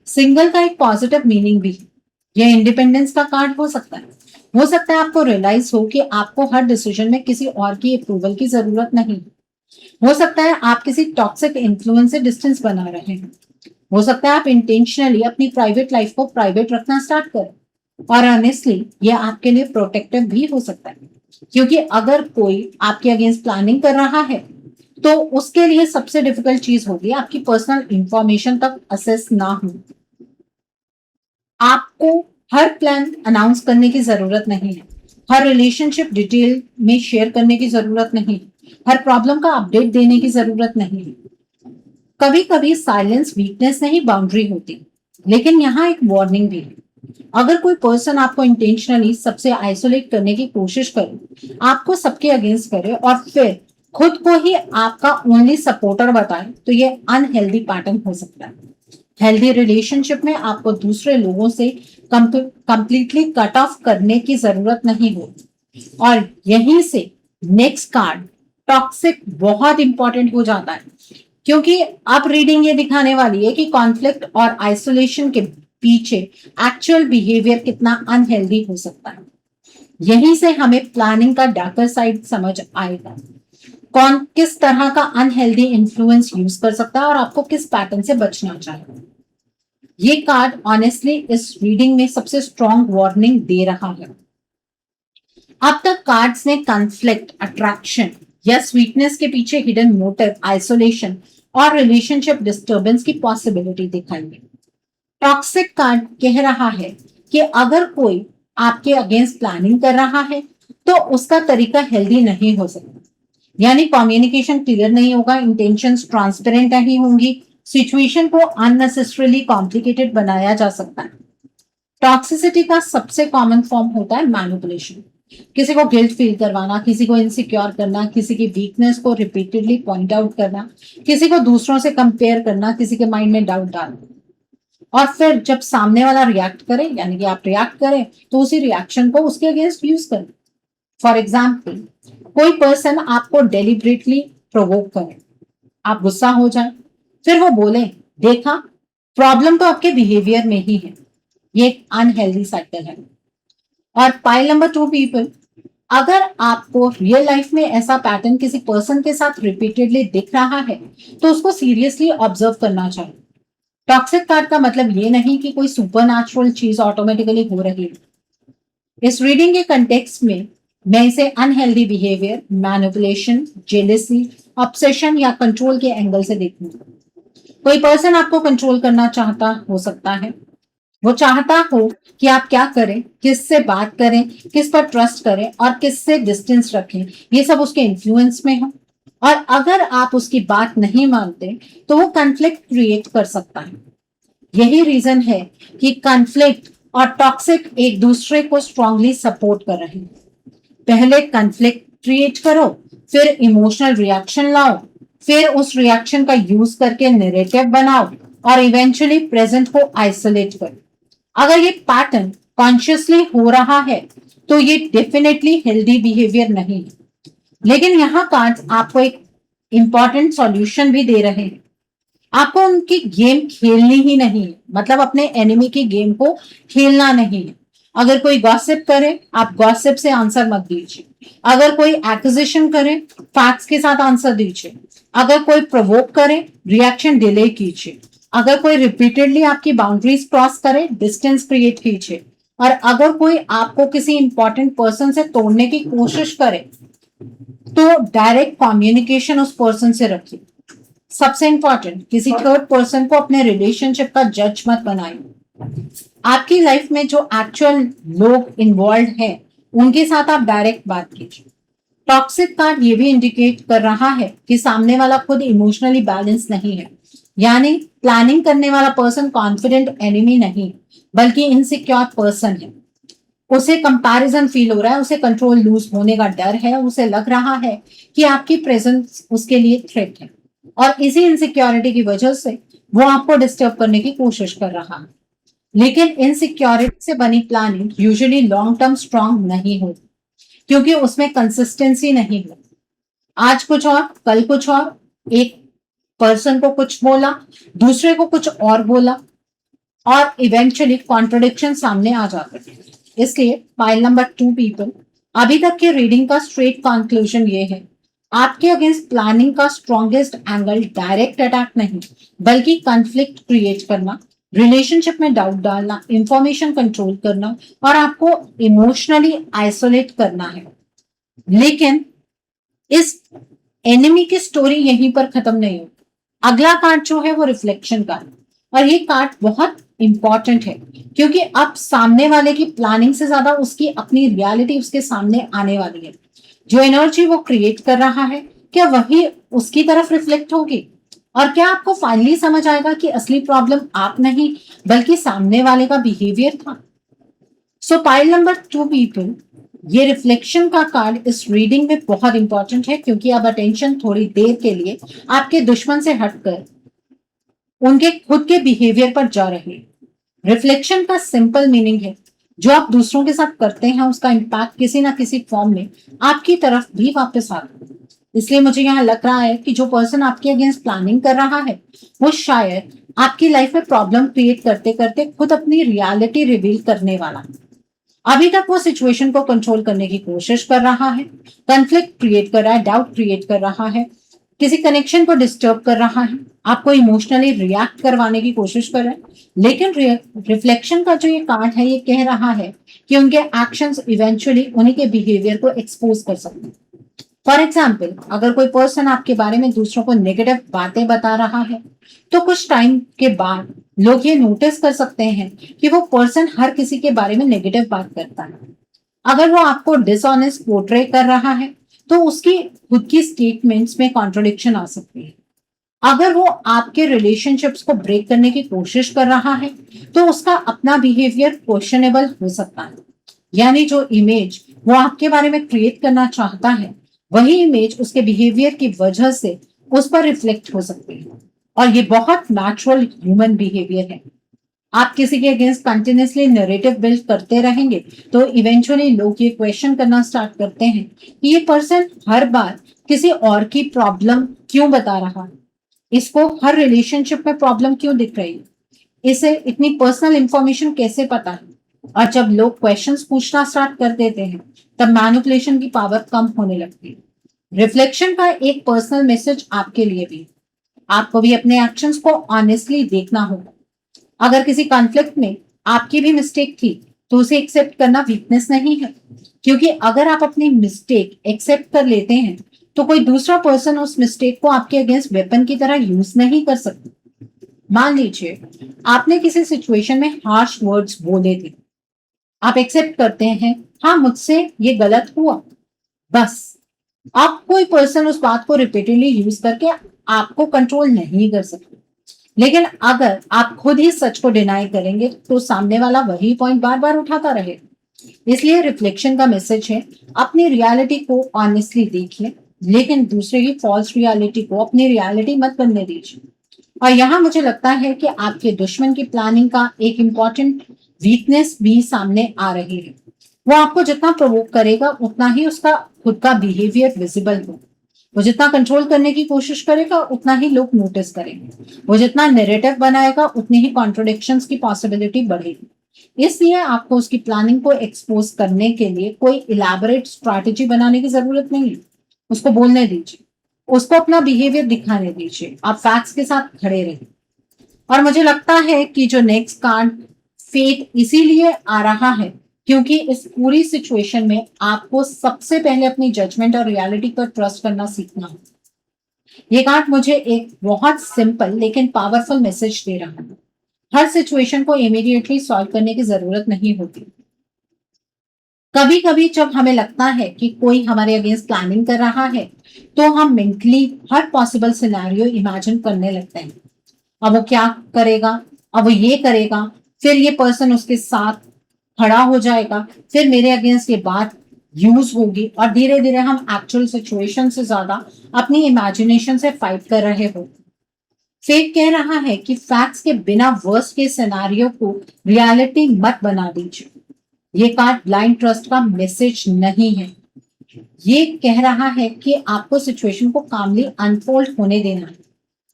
सिंगल का एक पॉजिटिव मीनिंग भी, यह इंडिपेंडेंस का कार्ड हो सकता है। हो सकता है आपको रियलाइज हो कि आपको हर डिसीजन में किसी और की अप्रूवल की जरूरत नहीं। हो सकता है आप किसी टॉक्सिक इन्फ्लुएंस से डिस्टेंस बना रहे हैं। हो सकता है आप इंटेंशनली अपनी प्राइवेट लाइफ को प्राइवेट रखना स्टार्ट करें। और ऑनेस्टली ये आपके लिए प्रोटेक्टिव भी हो सकता है, क्योंकि अगर कोई आपके अगेंस्ट प्लानिंग कर रहा है तो उसके लिए सबसे डिफिकल्ट चीज होगी आपकी पर्सनल इंफॉर्मेशन तक असेस ना हो। आपको हर प्लान अनाउंस करने की जरूरत नहीं है, हर रिलेशनशिप डिटेल में शेयर करने की जरूरत नहीं है, हर प्रॉब्लम का अपडेट देने की जरूरत नहीं है। कभी कभी साइलेंस वीकनेस नहीं बाउंड्री होती, लेकिन यहाँ एक वार्निंग भी है। अगर कोई पर्सन आपको इंटेंशनली सबसे आइसोलेट करने की कोशिश करे, आपको सबके अगेंस्ट करे और फिर खुद को ही आपका ओनली सपोर्टर बताए तो ये अनहेल्दी पैटर्न हो सकता है। हेल्दी रिलेशनशिप में आपको दूसरे लोगों से कंप्लीटली कट ऑफ करने की जरूरत नहीं होती। और यहीं से नेक्स्ट कार्ड टॉक्सिक बहुत इंपॉर्टेंट हो जाता है, क्योंकि अब रीडिंग ये दिखाने वाली है कि कॉन्फ्लिक्ट और आइसोलेशन के पीछे एक्चुअल बिहेवियर कितना अनहेल्दी हो सकता है। यहीं से हमें प्लानिंग का डार्कर साइड समझ आएगा, कौन किस तरह का अनहेल्दी इन्फ्लुएंस यूज कर सकता है और आपको किस पैटर्न से बचना चाहिए। ये कार्ड ऑनेस्टली इस रीडिंग में सबसे स्ट्रॉन्ग वार्निंग दे रहा है। अब तक कार्ड्स ने कॉन्फ्लिक्ट, अट्रैक्शन या स्वीटनेस के पीछे हिडन मोटिव, आइसोलेशन और रिलेशनशिप डिस्टर्बेंस की पॉसिबिलिटी दिखाई है। टॉक्सिक कार्ड कह रहा है कि अगर कोई आपके अगेंस्ट प्लानिंग कर रहा है तो उसका तरीका हेल्दी नहीं हो सकता, यानी कम्युनिकेशन क्लियर नहीं होगा, इंटेंशंस ट्रांसपेरेंट नहीं होंगी, सिचुएशन को अननेसेसरीली कॉम्प्लिकेटेड बनाया जा सकता है। टॉक्सिसिटी का सबसे कॉमन फॉर्म होता है मैनिपुलेशन, किसी को गिल्ट फील करवाना, किसी को इनसिक्योर करना, किसी की वीकनेस को रिपीटेडली पॉइंट आउट करना, किसी को दूसरों से कंपेयर करना, किसी के माइंड में डाउट डालना, और फिर जब सामने वाला रिएक्ट करे यानी कि आप रिएक्ट करें तो उसी रिएक्शन को उसके अगेंस्ट यूज करें। फॉर एग्जाम्पल, कोई पर्सन आपको डेलिबरेटली प्रोवोक करे, आप गुस्सा हो जाए, फिर वो बोले देखा प्रॉब्लम तो आपके बिहेवियर में ही है। ये एक अनहेल्दी साइकिल है। और पाइल नंबर 2 पीपल, अगर आपको रियल लाइफ में ऐसा पैटर्न किसी पर्सन के साथ रिपीटेडली दिख रहा है तो उसको सीरियसली ऑब्जर्व करना चाहिए। टॉक्सिक कार्ड का मतलब ये नहीं कि कोई सुपरनैचुरल चीज ऑटोमेटिकली हो रही है। इस रीडिंग के कंटेक्स्ट में मैं इसे unhealthy behaviour, manipulation, jealousy, obsession या कंट्रोल के एंगल से देखूंगा। कोई पर्सन आपको कंट्रोल करना चाहता हो सकता है, वो चाहता हो कि आप क्या करें, किससे बात करें, किस पर ट्रस्ट करें और किससे डिस्टेंस रखें, ये सब उसके इन्फ्लुएंस में हो। और अगर आप उसकी बात नहीं मानते तो वो कॉन्फ्लिक्ट क्रिएट कर सकता है। यही रीजन है कि कॉन्फ्लिक्ट और टॉक्सिक एक दूसरे को स्ट्रांगली सपोर्ट कर रहे हैं। पहले कॉन्फ्लिक्ट क्रिएट करो, फिर इमोशनल रिएक्शन लाओ, फिर उस रिएक्शन का यूज करके नैरेटिव बनाओ और इवेंचुअली प्रेजेंट को आइसोलेट करो। अगर ये पैटर्न कॉन्शियसली हो रहा है तो ये डेफिनेटली हेल्दी बिहेवियर नहीं है। लेकिन यहाँ कार्ड्स आपको एक इंपॉर्टेंट सॉल्यूशन भी दे रहे हैं। आपको उनकी गेम खेलनी ही नहीं है, मतलब अपने एनिमी की गेम को खेलना नहीं है। अगर कोई गॉसिप करे, आप गॉसिप से आंसर मत दीजिए। अगर कोई एक्विजिशन करे, फैक्ट्स के साथ आंसर दीजिए। अगर कोई प्रोवोक करे, रिएक्शन डिले कीजिए। अगर कोई रिपीटेडली आपकी बाउंड्रीज क्रॉस करे, डिस्टेंस क्रिएट कीजिए। और अगर कोई आपको किसी इंपॉर्टेंट पर्सन से तोड़ने की कोशिश करे तो डायरेक्ट कम्युनिकेशन उस पर्सन से रखिए। सबसे इंपॉर्टेंट, किसी थर्ड पर्सन को अपने रिलेशनशिप का जज मत बनाइए। आपकी लाइफ में जो एक्चुअल लोग इन्वॉल्व हैं उनके साथ आप डायरेक्ट बात कीजिए। टॉक्सिक कार्ड ये भी इंडिकेट कर रहा है कि सामने वाला खुद इमोशनली बैलेंस नहीं है। यानी प्लानिंग करने वाला पर्सन कॉन्फिडेंट एनिमी नहीं बल्कि इनसिक्योर पर्सन है। उसे कंपैरिजन फील हो रहा है, उसे कंट्रोल लूज होने का डर है, उसे लग रहा है कि आपकी प्रेजेंस उसके लिए थ्रेट है और इसी इनसिक्योरिटी की वजह से वो आपको डिस्टर्ब करने की कोशिश कर रहा है। लेकिन इनसिक्योरिटी से बनी planning usually long term strong नहीं होती क्योंकि उसमें कंसिस्टेंसी नहीं होती। आज कुछ और कल कुछ और, एक पर्सन को कुछ बोला, दूसरे को कुछ और बोला और इवेंचुअली कॉन्ट्रोडिक्शन सामने आ जाते हैं। इसलिए पाइल नंबर 2 पीपल, अभी तक के रीडिंग का स्ट्रेट कंक्लूजन ये है, आपके अगेंस्ट प्लानिंग का स्ट्रॉन्गेस्ट एंगल डायरेक्ट अटैक नहीं बल्कि कॉन्फ्लिक्ट क्रिएट करना, रिलेशनशिप में डाउट डालना, इंफॉर्मेशन कंट्रोल करना और आपको इमोशनली आइसोलेट करना है। लेकिन इस एनिमी की स्टोरी यहीं पर खत्म नहीं होती। अगला कार्ड जो है वो रिफ्लेक्शन कार्ड, और ये कार्ड बहुत इंपॉर्टेंट है क्योंकि अब सामने वाले की प्लानिंग से ज्यादा उसकी अपनी रियलिटी उसके सामने आने वाली है। जो एनर्जी वो क्रिएट कर रहा है क्या वही उसकी तरफ रिफ्लेक्ट होगी? और क्या आपको फाइनली समझ आएगा कि असली प्रॉब्लम आप नहीं बल्कि सामने वाले का बिहेवियर था? सो पाइल नंबर 2 पीपल, ये रिफ्लेक्शन का कार्ड इस रीडिंग में बहुत इंपॉर्टेंट है क्योंकि अब अटेंशन थोड़ी देर के लिए आपके दुश्मन से हटकर उनके खुद के बिहेवियर पर जा रहे हैं। रिफ्लेक्शन का सिंपल मीनिंग है, जो आप दूसरों के साथ करते हैं उसका इम्पैक्ट किसी ना किसी फॉर्म में आपकी तरफ भी वापस आता है। इसलिए मुझे यहाँ लग रहा है कि जो पर्सन आपके अगेंस्ट प्लानिंग कर रहा है वो शायद आपकी लाइफ में प्रॉब्लम क्रिएट करते करते खुद अपनी रियलिटी रिवील करने वाला है। अभी तक वो सिचुएशन को कंट्रोल करने की कोशिश कर रहा है, कॉन्फ्लिक्ट क्रिएट कर रहा है, डाउट क्रिएट कर रहा है, किसी कनेक्शन को डिस्टर्ब कर रहा है, आपको इमोशनली रिएक्ट करवाने की कोशिश कर रहा है। लेकिन रिफ्लेक्शन का जो ये कार्ड है ये कह रहा है कि उनके एक्शंस इवेंचुअली उन्हीं के बिहेवियर को एक्सपोज कर सकते हैं। फॉर एग्जाम्पल, अगर कोई पर्सन आपके बारे में दूसरों को नेगेटिव बातें बता रहा है तो कुछ टाइम के बाद लोग ये नोटिस कर सकते हैं कि वो पर्सन हर किसी के बारे में नेगेटिव बात करता है। अगर वो आपको डिसऑनेस्ट पोर्ट्रे कर रहा है तो उसकी खुद की स्टेटमेंट्स में कॉन्ट्रोडिक्शन आ सकती है। अगर वो आपके रिलेशनशिप्स को ब्रेक करने की कोशिश कर रहा है तो उसका अपना बिहेवियर क्वेश्चनेबल हो सकता है। यानी जो इमेज वो आपके बारे में क्रिएट करना चाहता है वही इमेज उसके बिहेवियर की वजह से उस पर रिफ्लेक्ट हो सकती है। और ये बहुत नेचुरल ह्यूमन बिहेवियर है। आप किसी के अगेंस्ट कंटिन्यूसली नैरेटिव बिल्ड करते रहेंगे तो इवेंचुअली लोग ये क्वेश्चन करना स्टार्ट करते हैं कि ये पर्सन हर बार किसी और की प्रॉब्लम क्यों बता रहा है, इसको हर रिलेशनशिप में प्रॉब्लम क्यों दिख रही है, इसे इतनी पर्सनल इंफॉर्मेशन कैसे पता है। और जब लोग क्वेश्चंस पूछना स्टार्ट कर देते हैं तब मैनिपुलेशन की पावर कम होने लगती है। रिफ्लेक्शन का एक पर्सनल मैसेज आपके लिए भी, आपको भी अपने एक्शंस को ऑनेस्टली देखना होगा। अगर किसी कॉन्फ्लिक्ट में आपकी भी मिस्टेक थी तो उसे एक्सेप्ट करना वीकनेस नहीं है, क्योंकि अगर आप अपनी मिस्टेक एक्सेप्ट कर लेते हैं तो कोई दूसरा पर्सन उस मिस्टेक को आपके अगेंस्ट वेपन की तरह यूज नहीं कर सकता। मान लीजिए आपने किसी सिचुएशन में हार्श वर्ड्स बोले थे, आप एक्सेप्ट करते हैं हाँ मुझसे ये गलत हुआ, बस आप कोई पर्सन उस बात को रिपीटेडली यूज करके आपको कंट्रोल नहीं कर सकते, लेकिन अगर आप खुद ही सच को डिनाई करेंगे तो सामने वाला वही पॉइंट बार बार उठाता रहेगा। इसलिए रिफ्लेक्शन का मैसेज है, अपनी रियलिटी को ऑनेस्टली देखिए, लेकिन दूसरे की फॉल्स रियलिटी को अपनी रियलिटी मत बनने दीजिए। और यहाँ मुझे लगता है कि आपके दुश्मन की प्लानिंग का एक इम्पॉर्टेंट वीकनेस भी सामने आ रही है। वो आपको जितना प्रोवोक करेगा उतना ही उसका खुद का बिहेवियर विजिबल हो। वो जितना कंट्रोल करने की कोशिश करेगा उतना ही लोग नोटिस करेंगे। वो जितना नैरेटिव बनाएगा उतनी ही कॉन्ट्रोडिक्शंस की पॉसिबिलिटी बढ़ेगी। इसलिए आपको उसकी प्लानिंग को एक्सपोज करने के लिए कोई इलैबोरेट स्ट्रैटेजी बनाने की जरूरत नहीं है। उसको बोलने दीजिए, उसको अपना बिहेवियर दिखाने दीजिए, आप फैक्ट्स के साथ खड़े रहिए। और मुझे लगता है कि जो नेक्स्ट कार्ड फेट इसीलिए आ रहा है क्योंकि इस पूरी सिचुएशन में आपको सबसे पहले अपनी जजमेंट और रियलिटी पर ट्रस्ट करना सीखना है। ये कार्ड मुझे एक बहुत सिंपल लेकिन पावरफुल मैसेज दे रहा है। हर सिचुएशन को इमीडिएटली सॉल्व करने की जरूरत नहीं होती। कभी कभी जब हमें लगता है कि कोई हमारे अगेंस्ट प्लानिंग कर रहा है तो हम मेंटली हर पॉसिबल सिनेरियो इमेजिन करने लगते हैं। अब वो क्या करेगा, अब वो ये करेगा, फिर ये पर्सन उसके साथ खड़ा हो जाएगा, फिर मेरे अगेंस्ट ये बात यूज होगी और धीरे धीरे हम एक्चुअल सिचुएशन से ज्यादा अपनी इमेजिनेशन से फाइट कर रहे हो। फेक कह रहा है कि फैक्ट्स के बिना वर्स्ट के सिनेरियो को रियलिटी मत बना दीजिए। ये कार्ड ब्लाइंड ट्रस्ट का मैसेज नहीं है। ये कह रहा है कि आपको सिचुएशन को कामली अनफोल्ड होने देना है।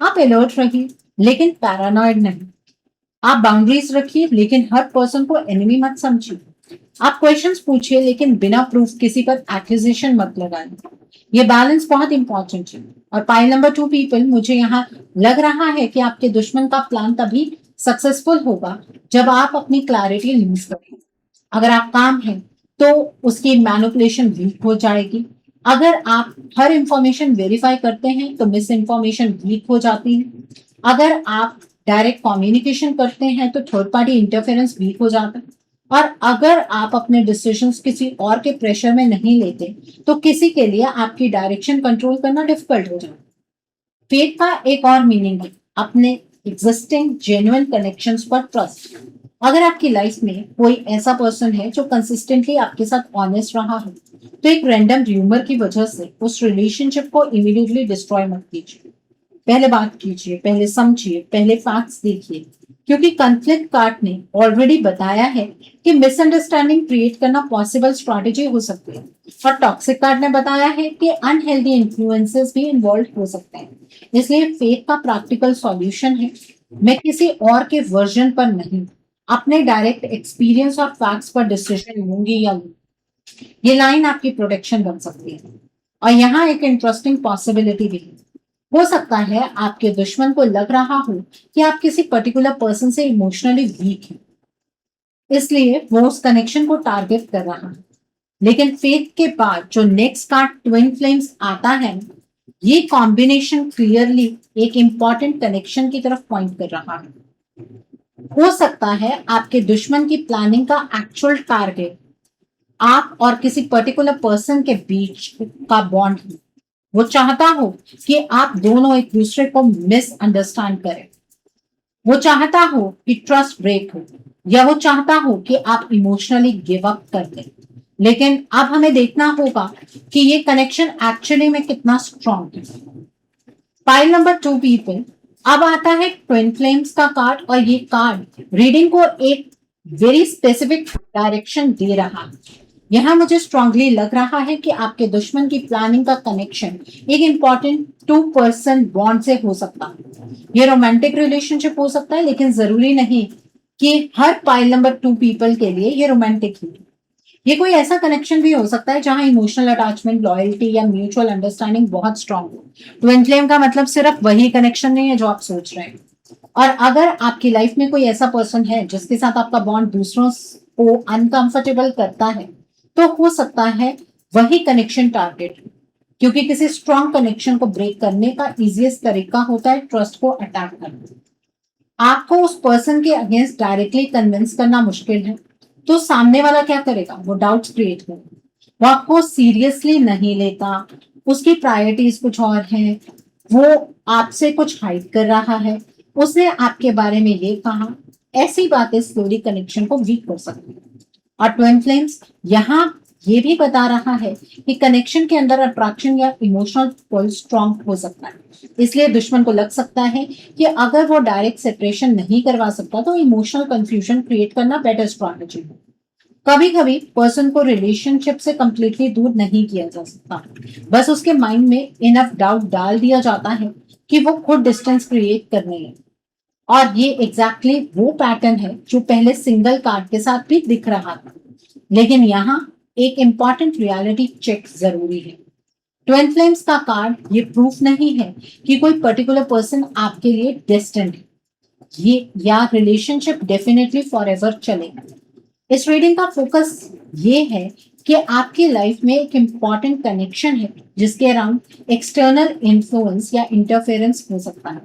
आप अलर्ट रहिए लेकिन पैरानॉइड नहीं। आप बाउंड्रीज रखिए लेकिन हर पर्सन को एनिमी मत समझिए। आप क्वेश्चंस पूछिए लेकिन बिना प्रूफ किसी पर एक्यूजेशन मत लगाएं। ये बैलेंस बहुत इंपॉर्टेंट है। और पाइल नंबर 2 पीपल, मुझे यहाँ लग रहा है कि आपके दुश्मन का प्लान तभी सक्सेसफुल होगा जब आप अपनी क्लैरिटी लूज करें। अगर आप काम हैं तो उसकी मैनिपुलेशन वीक हो जाएगी। अगर आप हर इंफॉर्मेशन वेरीफाई करते हैं तो मिस इंफॉर्मेशन वीक हो जाती है। अगर आप डायरेक्ट कम्युनिकेशन करते हैं तो थर्ड पार्टी इंटरफेरेंस वीक हो जाता है। और अगर आप अपने डिसीजंस किसी और के प्रेशर में नहीं लेते तो किसी के लिए आपकी डायरेक्शन कंट्रोल करना डिफिकल्ट हो जाता है। फेथ का एक और मीनिंग है अपने एग्जिस्टिंग जेन्युइन कनेक्शंस पर ट्रस्ट। अगर आपकी लाइफ में कोई ऐसा पर्सन है जो कंसिस्टेंटली आपके साथ ऑनेस्ट रहा है तो एक रैंडम र्यूमर की वजह से उस रिलेशनशिप को इमीडिएटली डिस्ट्रॉय मत कीजिए। पहले बात कीजिए, पहले समझिए, पहले फैक्ट्स देखिए, क्योंकि कॉन्फ्लिक्ट कार्ड ने ऑलरेडी बताया है कि मिसअंडरस्टैंडिंग क्रिएट करना पॉसिबल स्ट्रैटेजी हो सकती है। और टॉक्सिक कार्ड ने बताया है कि अनहेल्दी इन्फ्लुएंसेस भी इन्वॉल्व हो सकते हैं। इसलिए फेथ का प्रैक्टिकल सॉल्यूशन है, मैं किसी और के वर्जन पर नहीं, अपने डायरेक्ट एक्सपीरियंस और फैक्ट्स पर डिसीजन लूंगी या लूंगी। ये लाइन आपकी प्रोटेक्शन बन सकती है। और यहाँ एक इंटरेस्टिंग पॉसिबिलिटी भी है। हो सकता है आपके दुश्मन को लग रहा हो कि आप किसी पर्टिकुलर पर्सन से इमोशनली वीक हैं, इसलिए वो उस कनेक्शन को टारगेट कर रहा है। लेकिन फेथ के बाद जो नेक्स्ट कार्ड ट्विन फ्लेम्स आता है, ये कॉम्बिनेशन क्लियरली एक इंपॉर्टेंट कनेक्शन की तरफ पॉइंट कर रहा है। हो सकता है आपके दुश्मन की प्लानिंग का एक्चुअल टारगेट आप और किसी पर्टिकुलर पर्सन के बीच का बॉन्ड हो। वो चाहता हो कि आप दोनों एक दूसरे को मिसअंडरस्टैंड करें। वो चाहता हो कि ट्रस्ट ब्रेक हो, या वो चाहता हो कि आप इमोशनली गिव अप कर दें। लेकिन अब हमें देखना होगा कि ये कनेक्शन एक्चुअली में कितना स्ट्रॉन्ग है। पाइल नंबर 2 पीपल, अब आता है ट्विन फ्लेम्स का कार्ड और ये कार्ड रीडिंग को एक वेरी स्पेसिफिक डायरेक्शन दे रहा है। यहाँ मुझे स्ट्रांगली लग रहा है कि आपके दुश्मन की प्लानिंग का कनेक्शन एक इंपॉर्टेंट 2 पर्सन बॉन्ड से हो सकता है। ये रोमांटिक रिलेशनशिप हो सकता है, लेकिन जरूरी नहीं कि हर पाइल नंबर 2 पीपल के लिए ये रोमांटिक ही। ये कोई ऐसा कनेक्शन भी हो सकता है जहां इमोशनल अटैचमेंट, लॉयल्टी या म्यूचुअल अंडरस्टैंडिंग बहुत स्ट्रांग हो। ट्विन फ्लेम का मतलब सिर्फ वही कनेक्शन नहीं है जो आप सोच रहे हैं। और अगर आपकी लाइफ में कोई ऐसा पर्सन है जिसके साथ आपका बॉन्ड दूसरों को अनकंफर्टेबल करता है तो हो सकता है वही कनेक्शन टारगेट, क्योंकि किसी स्ट्रॉन्ग कनेक्शन को ब्रेक करने का इजीएस्ट तरीका होता है ट्रस्ट को अटैक करना। आपको उस पर्सन के अगेंस्ट डायरेक्टली कन्विंस करना मुश्किल है तो सामने वाला क्या करेगा, वो डाउट्स क्रिएट करेगा। वो आपको सीरियसली नहीं लेता, उसकी प्रायोरिटीज कुछ और हैं, वो आपसे कुछ हाइड कर रहा है, उसने आपके बारे में ये कहा, ऐसी बातें स्लोली कनेक्शन को वीक कर सकती है। और ट्विन फ्लेम्स यहाँ ये भी बता रहा है कि कनेक्शन के अंदर अट्रैक्शन या इमोशनल पुल स्ट्रांग हो सकता है। इसलिए दुश्मन को लग सकता है कि अगर वो डायरेक्ट सेपरेशन नहीं करवा सकता तो इमोशनल कंफ्यूजन क्रिएट करना बेटर स्ट्रैटेजी है। कभी कभी पर्सन को रिलेशनशिप से कंप्लीटली दूर नहीं किया जा सकता, बस उसके माइंड में इनफ डाउट डाल दिया जाता है कि वो खुद डिस्टेंस क्रिएट करने लगे। और ये एग्जैक्टली वो पैटर्न है जो पहले सिंगल कार्ड के साथ भी दिख रहा था। लेकिन यहाँ एक इंपॉर्टेंट रियलिटी चेक जरूरी है। ट्विन फ्लेम्स का कार्ड ये प्रूफ नहीं है कि कोई पर्टिकुलर पर्सन आपके लिए डेस्टिन्ड है, ये या रिलेशनशिप डेफिनेटली फॉरएवर चलेगा। इस रीडिंग का फोकस ये है कि आपकी लाइफ में एक इम्पॉर्टेंट कनेक्शन है जिसके अराउंड एक्सटर्नल इन्फ्लुएंस या इंटरफेरेंस हो सकता है।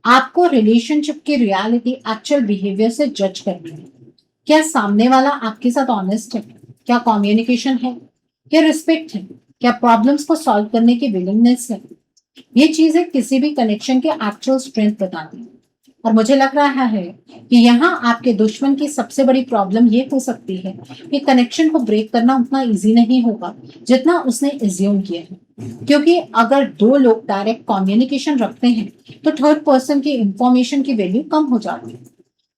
आपको रिलेशनशिप की रियलिटी एक्चुअल बिहेवियर से जज करनी है। क्या सामने वाला आपके साथ ऑनेस्ट है, क्या कम्युनिकेशन है, क्या रिस्पेक्ट है, क्या प्रॉब्लम्स को सॉल्व करने की विलिंगनेस है। ये चीजें किसी भी कनेक्शन के एक्चुअल स्ट्रेंथ बताती हैं। और मुझे लग रहा है कि यहाँ आपके दुश्मन की सबसे बड़ी प्रॉब्लम ये हो सकती है कि कनेक्शन को ब्रेक करना उतना इजी नहीं होगा जितना उसने एज्यूम किया है। क्योंकि अगर दो लोग डायरेक्ट कम्युनिकेशन रखते हैं तो थर्ड पर्सन की इंफॉर्मेशन की वैल्यू कम हो जाती है।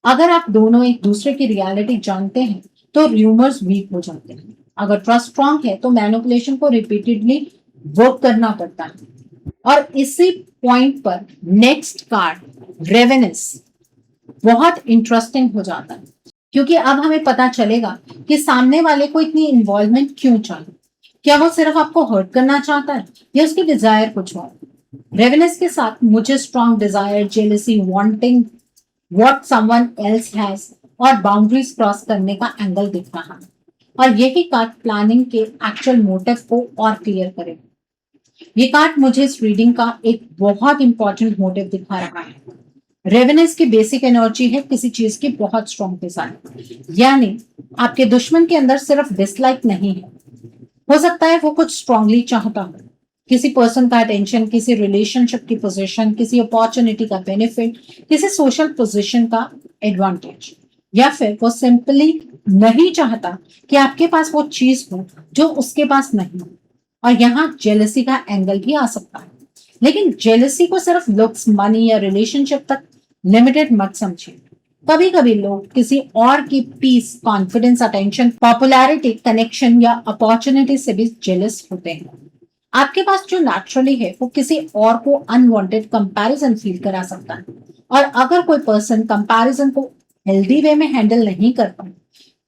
अगर आप दोनों एक दूसरे की रियलिटी जानते हैं तो र्यूमर्स वीक हो जाते हैं। अगर ट्रस्ट स्ट्रांग है तो मैनिपुलेशन को रिपीटेडली वर्क करना पड़ता है। और इसी पॉइंट पर नेक्स्ट कार्ड रेवेनेंस बहुत इंटरेस्टिंग हो जाता है, क्योंकि अब हमें पता चलेगा कि सामने वाले को इतनी इन्वॉल्वमेंट क्यों चाहिए। क्या वो सिर्फ आपको हर्ट करना चाहता है या उसकी डिजायर कुछ और। रेवेनेंस के साथ मुझे strong Dzire, jealousy, wanting what someone else has और बाउंड्रीज क्रॉस करने का एंगल दिख रहा है। और यही कार्ड प्लानिंग के एक्चुअल मोटिव को और क्लियर करेगा। ये कार्ड मुझे इस रीडिंग का एक बहुत इंपॉर्टेंट मोटिव दिखा रहा है। रेवेनेंस की बेसिक एनर्जी है किसी चीज की बहुत स्ट्रॉन्ग डिजायर, यानी आपके दुश्मन के अंदर सिर्फ डिसलाइक नहीं है, हो सकता है वो कुछ स्ट्रांगली चाहता हो, किसी पर्सन का अटेंशन, किसी रिलेशनशिप की पोजीशन, किसी अपॉर्चुनिटी का बेनिफिट, किसी सोशल पोजीशन का एडवांटेज, या फिर वो सिंपली नहीं चाहता कि आपके पास वो चीज हो जो उसके पास नहीं हो। और यहाँ जेलसी का एंगल भी आ सकता है। लेकिन जेलसी को सिर्फ लुक्स, मनी या रिलेशनशिप तक लिमिटेड मत समझिए। कभी कभी लोग किसी और की peace, confidence, attention, popularity, connection या अपॉर्चुनिटी से भी जेलस होते हैं। आपके पास जो नेचुरली है वो किसी और को अनवांटेड कंपैरिजन फील करा सकता है। और अगर कोई पर्सन कंपैरिजन को हेल्दी वे में हैंडल नहीं कर पाए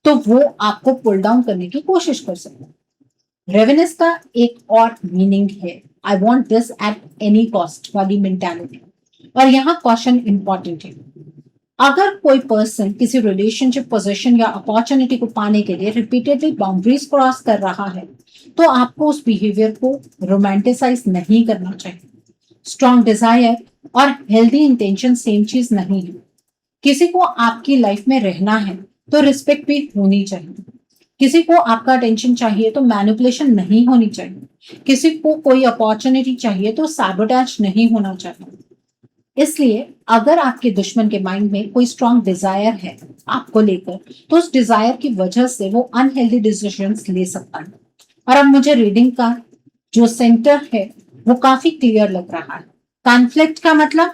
तो वो आपको पुल डाउन करने की कोशिश कर सकता है। रेवेनेंस का एक और मीनिंग है I want this at any cost वाली मेंटालिटी। और यहाँ क्वेश्चन इंपॉर्टेंट है। अगर कोई पर्सन किसी रिलेशनशिप, पोजीशन या अपॉर्चुनिटी को पाने के लिए रिपीटेडली बाउंड्रीज क्रॉस कर रहा है तो आपको उस बिहेवियर को रोमांटिसाइज नहीं करना चाहिए। स्ट्रॉन्ग डिजायर और हेल्दी इंटेंशन सेम चीज नहीं है। किसी को आपकी लाइफ में रहना है तो रिस्पेक्ट भी होनी चाहिए। किसी को आपका अटेंशन चाहिए तो मैनिपुलेशन नहीं होनी चाहिए। किसी को कोई अपॉर्चुनिटी चाहिए तो सैबोटेज नहीं होना चाहिए। इसलिए अगर आपके दुश्मन के माइंड में कोई स्ट्रॉन्ग डिजायर है आपको लेकर तो उस डिजायर की वजह से वो अनहेल्दी डिसीजंस ले सकता है। और अब मुझे रीडिंग का जो सेंटर है वो काफी क्लियर लग रहा है। कॉन्फ्लिक्ट का मतलब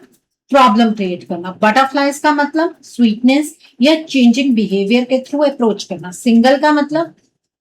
प्रॉब्लम क्रिएट करना, बटरफ्लाइज का मतलब स्वीटनेस या चेंजिंग बिहेवियर के थ्रू अप्रोच करना, सिंगल का मतलब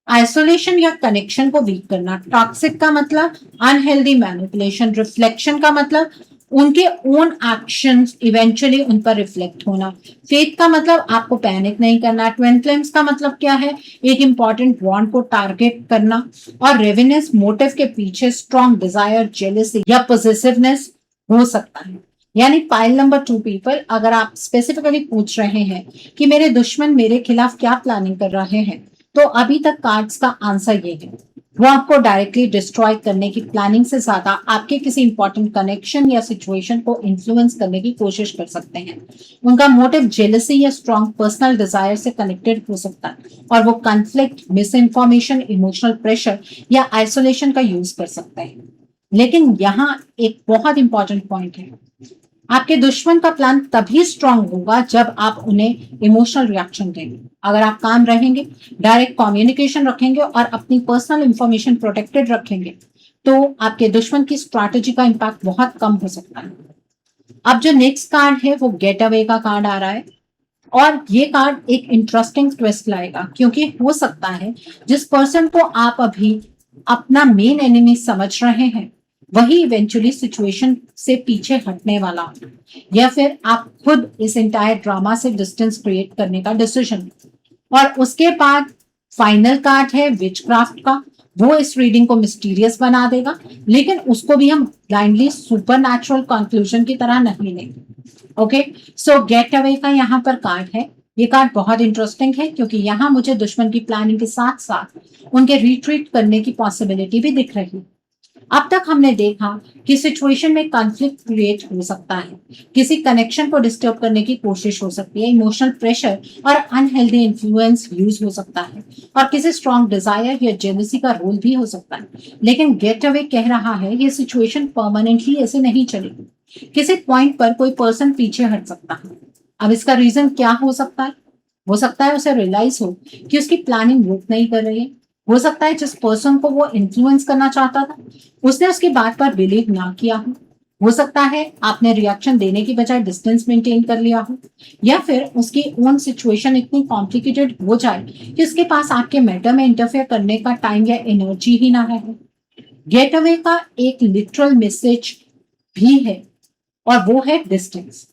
आइसोलेशन या कनेक्शन को वीक करना, टॉक्सिक का मतलब अनहेल्दी मैनिपुलेशन, रिफ्लेक्शन का मतलब उनके ओन एक्शंस इवेंचुअली उन पर रिफ्लेक्ट होना, फेथ का मतलब आपको पैनिक नहीं करना, ट्विन फ्लेम्स का मतलब क्या है, एक इंपॉर्टेंट बॉन्ड को टारगेट करना, और रेवेनेंस मोटिव के पीछे स्ट्रॉन्ग डिजायर, जेलसी या पॉसेसिवनेस हो सकता है। यानी पाइल नंबर 2 पीपल, अगर आप स्पेसिफिकली पूछ रहे हैं कि मेरे दुश्मन मेरे खिलाफ क्या प्लानिंग कर रहे हैं तो अभी तक कार्ड्स का आंसर ये है, वो आपको डायरेक्टली डिस्ट्रॉय करने की प्लानिंग से ज्यादा आपके किसी इंपॉर्टेंट कनेक्शन या सिचुएशन को इन्फ्लुएंस करने की कोशिश कर सकते हैं। उनका मोटिव जेलसी या स्ट्रॉन्ग पर्सनल डिजायर से कनेक्टेड हो सकता है और वो conflict, miss information, emotional pressure या आइसोलेशन का यूज कर सकते हैं। लेकिन यहाँ एक बहुत इंपॉर्टेंट पॉइंट है, आपके दुश्मन का प्लान तभी स्ट्रांग होगा जब आप उन्हें इमोशनल रिएक्शन देंगे। अगर आप काम रहेंगे, डायरेक्ट कम्युनिकेशन रखेंगे और अपनी पर्सनल इंफॉर्मेशन प्रोटेक्टेड रखेंगे, तो आपके दुश्मन की स्ट्रैटेजी का इम्पैक्ट बहुत कम हो सकता है। अब जो नेक्स्ट कार्ड है वो गेट अवे का कार्ड आ रहा है, और ये कार्ड एक इंटरेस्टिंग ट्विस्ट लाएगा, क्योंकि हो सकता है जिस पर्सन को आप अभी अपना मेन एनिमी समझ रहे हैं वही इवेंचुअली सिचुएशन से पीछे हटने वाला हो, या फिर आप खुद इस एंटायर ड्रामा से डिस्टेंस क्रिएट करने का डिसीजन। और उसके बाद फाइनल कार्ड है विचक्राफ्ट का। वो इस रीडिंग को मिस्टीरियस बना देगा, लेकिन उसको भी हम ब्लाइंडली सुपर नेचुरल कंक्लूजन की तरह नहीं लेंगे। ओके, सो गेट अवे का यहाँ पर कार्ड है। ये कार्ड बहुत इंटरेस्टिंग है क्योंकि यहाँ मुझे दुश्मन की प्लानिंग के साथ साथ उनके रिट्रीट करने की पॉसिबिलिटी भी दिख रही है। अब तक हमने देखा कि सिचुएशन में कॉन्फ्लिक्ट क्रिएट हो सकता है, किसी कनेक्शन को डिस्टर्ब करने की कोशिश हो सकती है, इमोशनल प्रेशर और अनहेल्दी इन्फ्लुएंस यूज हो सकता है, और किसी स्ट्रॉन्ग डिजायर या जेलसी का रोल भी हो सकता है। लेकिन गेट अवे कह रहा है ये सिचुएशन परमानेंटली ऐसे नहीं चलेगी। किसी पॉइंट पर कोई पर्सन पीछे हट सकता है। अब इसका रीजन क्या हो सकता है? हो सकता है उसे रियलाइज हो कि उसकी प्लानिंग वर्क नहीं कर रही है। हो सकता है जिस पर्सन को वो इन्फ्लुएंस करना चाहता था उसने उसकी बात पर बिलीव ना किया हो सकता है आपने रिएक्शन देने की बजाय डिस्टेंस मेंटेन कर लिया हो, या फिर उसकी ओन सिचुएशन इतनी कॉम्प्लिकेटेड हो जाए कि उसके पास आपके मैटर में इंटरफेयर करने का टाइम या एनर्जी ही ना रहे। गेट अवे का एक लिटरल मैसेज भी है, और वो है डिस्टेंस।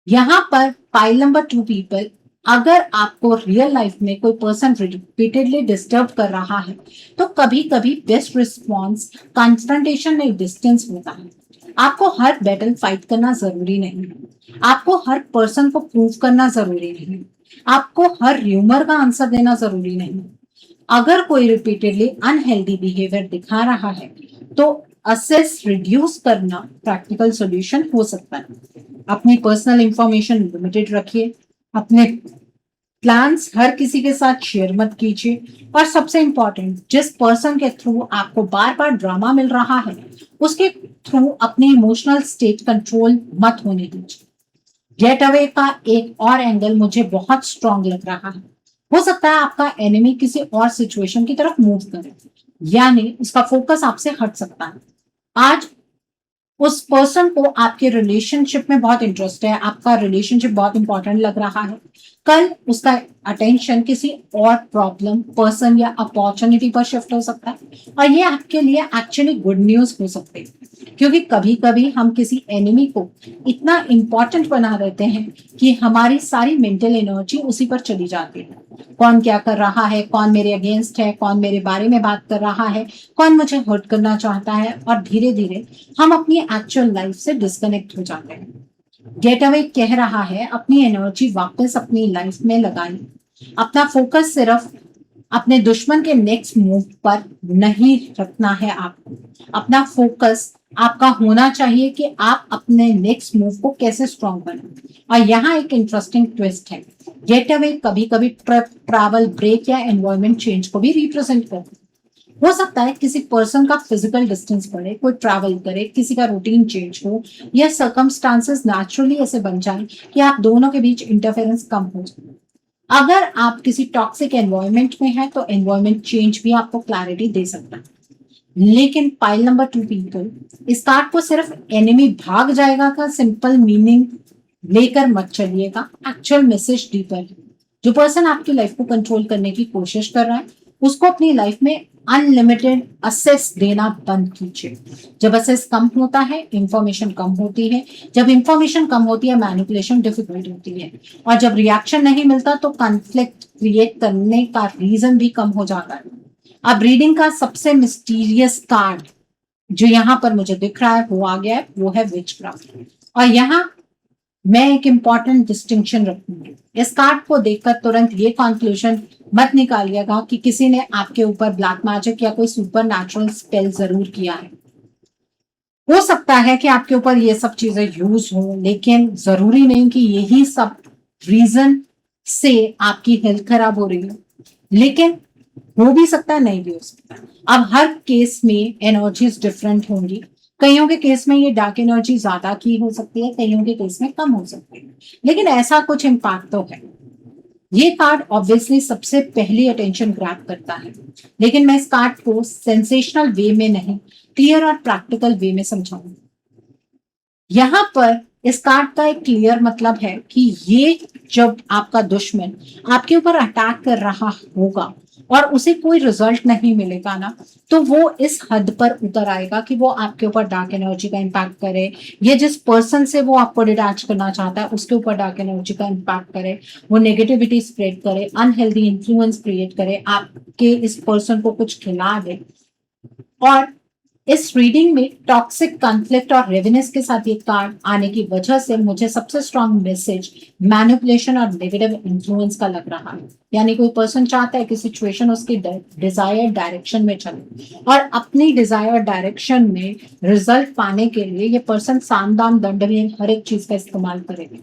यहाँ पर पाइल नंबर 2 पीपल, अगर आपको रियल लाइफ में कोई पर्सन रिपीटेडली डिस्टर्ब कर रहा है तो कभी कभी बेस्ट रिस्पॉन्स कॉन्फ्रंटेशन नहीं, डिस्टेंस होता है। आपको हर बैटल फाइट करना जरूरी नहीं है, आपको हर पर्सन को प्रूव करना जरूरी नहीं है, आपको हर र्यूमर का आंसर देना जरूरी नहीं है। अगर कोई रिपीटेडली अनहेल्दी बिहेवियर दिखा रहा है तो असेस रिड्यूस करना प्रैक्टिकल सॉल्यूशन हो सकता है। अपनी पर्सनल इंफॉर्मेशन लिमिटेड रखिए, अपने प्लान्स हर किसी के साथ शेयर मत कीजिए, और सबसे इंपॉर्टेंट, जिस पर्सन के थ्रू आपको बार बार ड्रामा मिल रहा है उसके थ्रू अपनी इमोशनल स्टेट कंट्रोल मत होने दीजिए। गेट अवे का एक और एंगल मुझे बहुत स्ट्रांग लग रहा है। हो सकता है आपका एनिमी किसी और सिचुएशन की तरफ मूव करे, यानी उसका फोकस आपसे हट सकता है। आज उस पर्सन को आपके रिलेशनशिप में बहुत इंटरेस्ट है, आपका रिलेशनशिप बहुत इंपॉर्टेंट लग रहा है। कल उसका अटेंशन किसी और प्रॉब्लम, पर्सन या अपॉर्चुनिटी पर शिफ्ट हो सकता है, और ये आपके लिए एक्चुअली गुड न्यूज हो सकती है, क्योंकि कभी कभी हम किसी एनिमी को इतना इंपॉर्टेंट बना देते हैं कि हमारी सारी मेंटल एनर्जी उसी पर चली जाती है। कौन क्या कर रहा है, कौन मेरे अगेंस्ट है, कौन मेरे बारे में बात कर रहा है, कौन मुझे हर्ट करना चाहता है, और धीरे धीरे हम अपनी एक्चुअल लाइफ से डिस्कनेक्ट हो जाते हैं। गेट अवे कह रहा है अपनी एनर्जी वापस अपनी लाइफ में लगाइए, अपना फोकस सिर्फ अपने दुश्मन के नेक्स्ट मूव पर नहीं रखना है। आपको अपना फोकस आपका होना चाहिए कि आप अपने नेक्स्ट मूव को कैसे स्ट्रॉन्ग बनाएं। और यहाँ एक इंटरेस्टिंग ट्विस्ट है, गेट अवे कभी कभी ट्रैवल ब्रेक या एनवायरमेंट चेंज को भी रिप्रेजेंट करते हैं। हो सकता है किसी पर्सन का फिजिकल डिस्टेंस बढ़े, कोई ट्रैवल करे, किसी का रूटीन चेंज हो, या सर्कमस्टांसेस नेचुरली ऐसे बन जाए कि आप दोनों के बीच इंटरफेरेंस कम हो जाए। अगर आप किसी टॉक्सिक एनवायरमेंट में हैं तो एनवायरमेंट चेंज भी आपको क्लैरिटी दे सकता है। लेकिन पाइल नंबर 2 पीपल, इस कार्ड को सिर्फ एनिमी भाग जाएगा का सिंपल मीनिंग लेकर मत चलिएगा। एक्चुअल मैसेज डीपर है। जो पर्सन आपकी लाइफ को कंट्रोल करने की कोशिश कर रहा है उसको अपनी लाइफ में अनलिमिटेड असेस देना बंद कीजिए। जब असेस कम होता है इंफॉर्मेशन कम होती है, जब इंफॉर्मेशन कम होती है मैनिपुलेशन डिफिकल्ट होती है, और जब रिएक्शन नहीं मिलता तो कॉन्फ्लिक्ट क्रिएट करने का रीजन भी कम हो जाता है। अब रीडिंग का सबसे मिस्टीरियस कार्ड जो यहाँ पर मुझे दिख रहा है वो आ गया है, वो है विचक्राफ्ट। और यहाँ मैं एक इंपॉर्टेंट डिस्टिंक्शन रखूंगी। इस कार्ड को देखकर तुरंत ये कंक्लूजन मत निकालिएगा कि किसी ने आपके ऊपर ब्लैक मैजिक या कोई सुपर नेचुरल स्पेल जरूर किया है। हो सकता है कि आपके ऊपर ये सब चीजें यूज हो, लेकिन जरूरी नहीं कि यही सब रीजन से आपकी हेल्थ खराब हो रही है। लेकिन हो भी सकता है, नहीं भी हो सकता। अब हर केस में एनर्जीज डिफरेंट होंगी। कईयों के केस में ये डार्क एनर्जी ज्यादा की हो सकती है, कईयों के केस में कम हो सकती है, लेकिन ऐसा कुछ इम्पैक्ट तो है। ये कार्ड ऑब्वियसली सबसे पहली अटेंशन ग्रैब करता है, लेकिन मैं इस कार्ड को सेंसेशनल वे में नहीं, क्लियर और प्रैक्टिकल वे में समझाऊंगी। यहां पर इस कार्ड का एक क्लियर मतलब है कि ये जब आपका दुश्मन आपके ऊपर अटैक कर रहा होगा और उसे कोई रिजल्ट नहीं मिलेगा ना, तो वो इस हद पर उतर आएगा कि वो आपके ऊपर डार्क एनर्जी का इम्पैक्ट करे, या जिस पर्सन से वो आपको डिटैच करना चाहता है उसके ऊपर डार्क एनर्जी का इम्पैक्ट करे, वो नेगेटिविटी स्प्रेड करे, अनहेल्दी इन्फ्लुएंस क्रिएट करे, आपके इस पर्सन को कुछ खिला दे। और इस रीडिंग में टॉक्सिक कॉन्फ्लिक्ट और रेवेनेस के साथ ये कार्ड आने की वजह से मुझे सबसे स्ट्रॉन्ग मैसेज मैनिपुलेशन और नेगेटिव इन्फ्लुएंस का लग रहा है। यानी कोई पर्सन चाहता है कि सिचुएशन उसकी डिजायर्ड डायरेक्शन में चले, और अपनी डिजायर्ड डायरेक्शन में रिजल्ट पाने के लिए ये पर्सन साम दाम दंड में हर एक चीज का इस्तेमाल करेगा।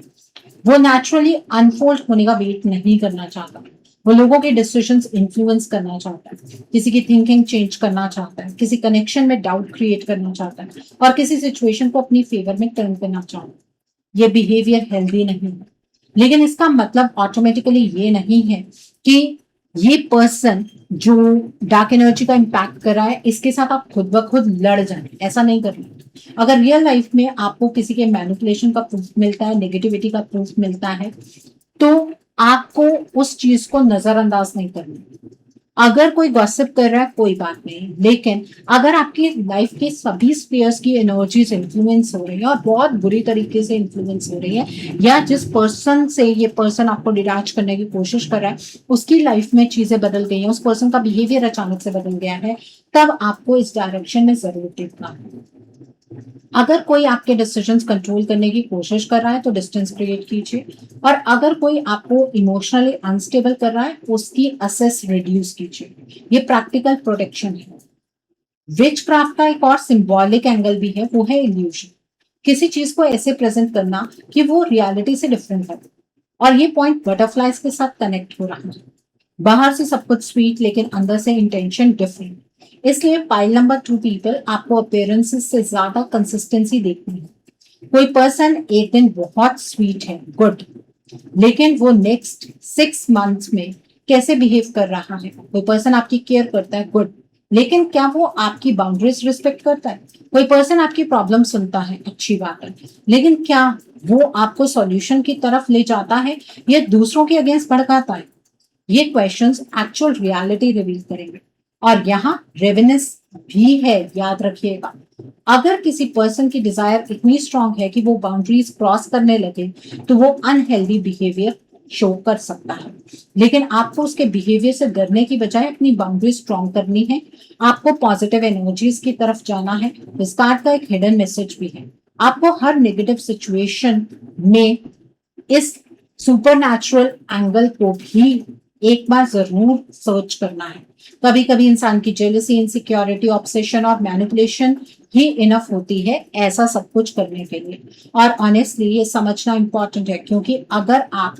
वो नेचुरली अनफोल्ड होने का वेट नहीं करना चाहता। वो लोगों के डिसीजंस इन्फ्लुएंस करना चाहता है, किसी की थिंकिंग चेंज करना चाहता है, किसी कनेक्शन में डाउट क्रिएट करना चाहता है, और किसी सिचुएशन को अपनी फेवर में टर्न करना चाहता है। ये बिहेवियर हेल्दी नहीं है, लेकिन इसका मतलब ऑटोमेटिकली ये नहीं है कि ये पर्सन जो डार्क एनर्जी का इम्पैक्ट कर रहा है इसके साथ आप खुद ब खुद लड़ जाए, ऐसा नहीं करना। अगर रियल लाइफ में आपको किसी के मैनिपुलेशन का प्रूफ मिलता है, नेगेटिविटी का प्रूफ मिलता है, तो आपको उस चीज को नजरअंदाज नहीं करना। अगर कोई गॉसिप कर रहा है कोई बात नहीं, लेकिन अगर आपकी लाइफ के सभी स्पेयर्स की एनर्जीज इन्फ्लुएंस हो रही है और बहुत बुरी तरीके से इन्फ्लुएंस हो रही है, या जिस पर्सन से ये पर्सन आपको डिटैच करने की कोशिश कर रहा है उसकी लाइफ में चीजें बदल गई हैं, उस पर्सन का बिहेवियर अचानक से बदल गया है, तब आपको इस डायरेक्शन में जरूर देखना है। अगर कोई आपके डिसीजंस कंट्रोल करने की कोशिश कर रहा है तो डिस्टेंस क्रिएट कीजिए, और अगर कोई आपको इमोशनली अनस्टेबल कर रहा है उसकी असेस रिड्यूस कीजिए। ये प्रैक्टिकल प्रोटेक्शन है। विच क्राफ्ट का एक और सिंबॉलिक एंगल भी है, वो है इल्यूजन। किसी चीज को ऐसे प्रेजेंट करना कि वो रियलिटी से डिफरेंट है, और ये पॉइंट बटरफ्लाइज के साथ कनेक्ट हो रहा है। बाहर से सब कुछ स्वीट, लेकिन अंदर से इंटेंशन डिफरेंट। इसलिए पाइल नंबर 2 पीपल आपको अपीयरेंसेस से ज्यादा कंसिस्टेंसी देखनी है। कोई पर्सन एक दिन बहुत स्वीट है, गुड, लेकिन वो नेक्स्ट 6 मंथ्स में कैसे बिहेव कर रहा है। कोई पर्सन आपकी केयर करता है, गुड, लेकिन क्या वो आपकी बाउंड्रीज रिस्पेक्ट करता है। कोई पर्सन आपकी प्रॉब्लम सुनता है, अच्छी बात है, लेकिन क्या वो आपको सॉल्यूशन की तरफ ले जाता है या दूसरों के अगेंस्ट भड़काता है। ये क्वेश्चंस एक्चुअल रियलिटी रिवील करेंगे। और यहाँ रेवेनेस भी है, याद रखिएगा। अगर किसी पर्सन की डिजायर इतनी स्ट्रांग है कि वो बाउंड्रीज क्रॉस करने लगे, तो वो अनहेल्दी बिहेवियर शो कर सकता है, लेकिन आपको उसके बिहेवियर से डरने की बजाय अपनी बाउंड्री स्ट्रांग करनी है। आपको पॉजिटिव एनर्जीज की तरफ जाना है। इस कार्ड का एक हिडन मैसेज भी है। आपको हर नेगेटिव सिचुएशन में इस सुपरनैचुरल एंगल को भी एक बार जरूर सर्च करना है। कभी कभी इंसान की जेलसी, इनसिक्योरिटी, ऑब्सेशन और मैनिपुलेशन ही इनफ होती है ऐसा सब कुछ करने के लिए। और ऑनेस्टली ये समझना इंपॉर्टेंट है, क्योंकि अगर आप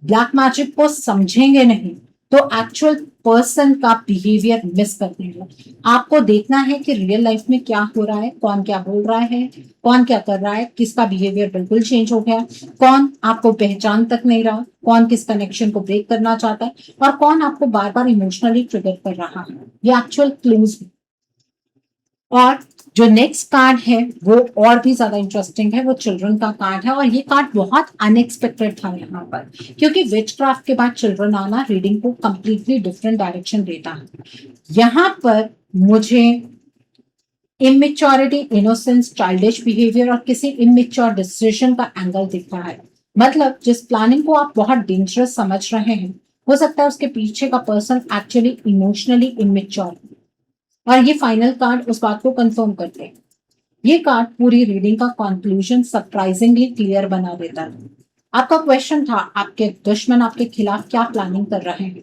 ब्लैक मैजिक को समझेंगे नहीं तो एक्चुअल पर्सन का बिहेवियर मिस कर देंगे। आपको देखना है कि रियल लाइफ में क्या हो रहा है, कौन क्या बोल रहा है, कौन क्या कर रहा है, किसका बिहेवियर बिल्कुल चेंज हो गया, कौन आपको पहचान तक नहीं रहा, कौन किस कनेक्शन को ब्रेक करना चाहता है, और कौन आपको बार बार इमोशनली ट्रिगर कर रहा है। ये एक्चुअल क्लूज। और जो नेक्स्ट कार्ड है वो और भी ज्यादा इंटरेस्टिंग है, वो चिल्ड्रन का कार्ड है। और ये कार्ड बहुत अनएक्सपेक्टेड था यहाँ पर, क्योंकि विचक्राफ्ट के बाद चिल्ड्रन आना रीडिंग को कंप्लीटली डिफरेंट डायरेक्शन देता है। यहाँ पर मुझे इमेच्योरिटी, इनोसेंस, चाइल्डिश बिहेवियर और किसी इमेच्योर डिसीजन का एंगल दिख रहा है। मतलब जिस प्लानिंग को आप बहुत डेंजरस समझ रहे हैं, हो सकता है उसके पीछे का पर्सन एक्चुअली इमोशनली इमेच्योर। और ये फाइनल कार्ड उस बात को कंफर्म करते हैं। ये कार्ड पूरी रीडिंग का कंक्लूजन सरप्राइजिंगली क्लियर बना देता है। आपका क्वेश्चन था आपके दुश्मन आपके खिलाफ क्या प्लानिंग कर रहे हैं,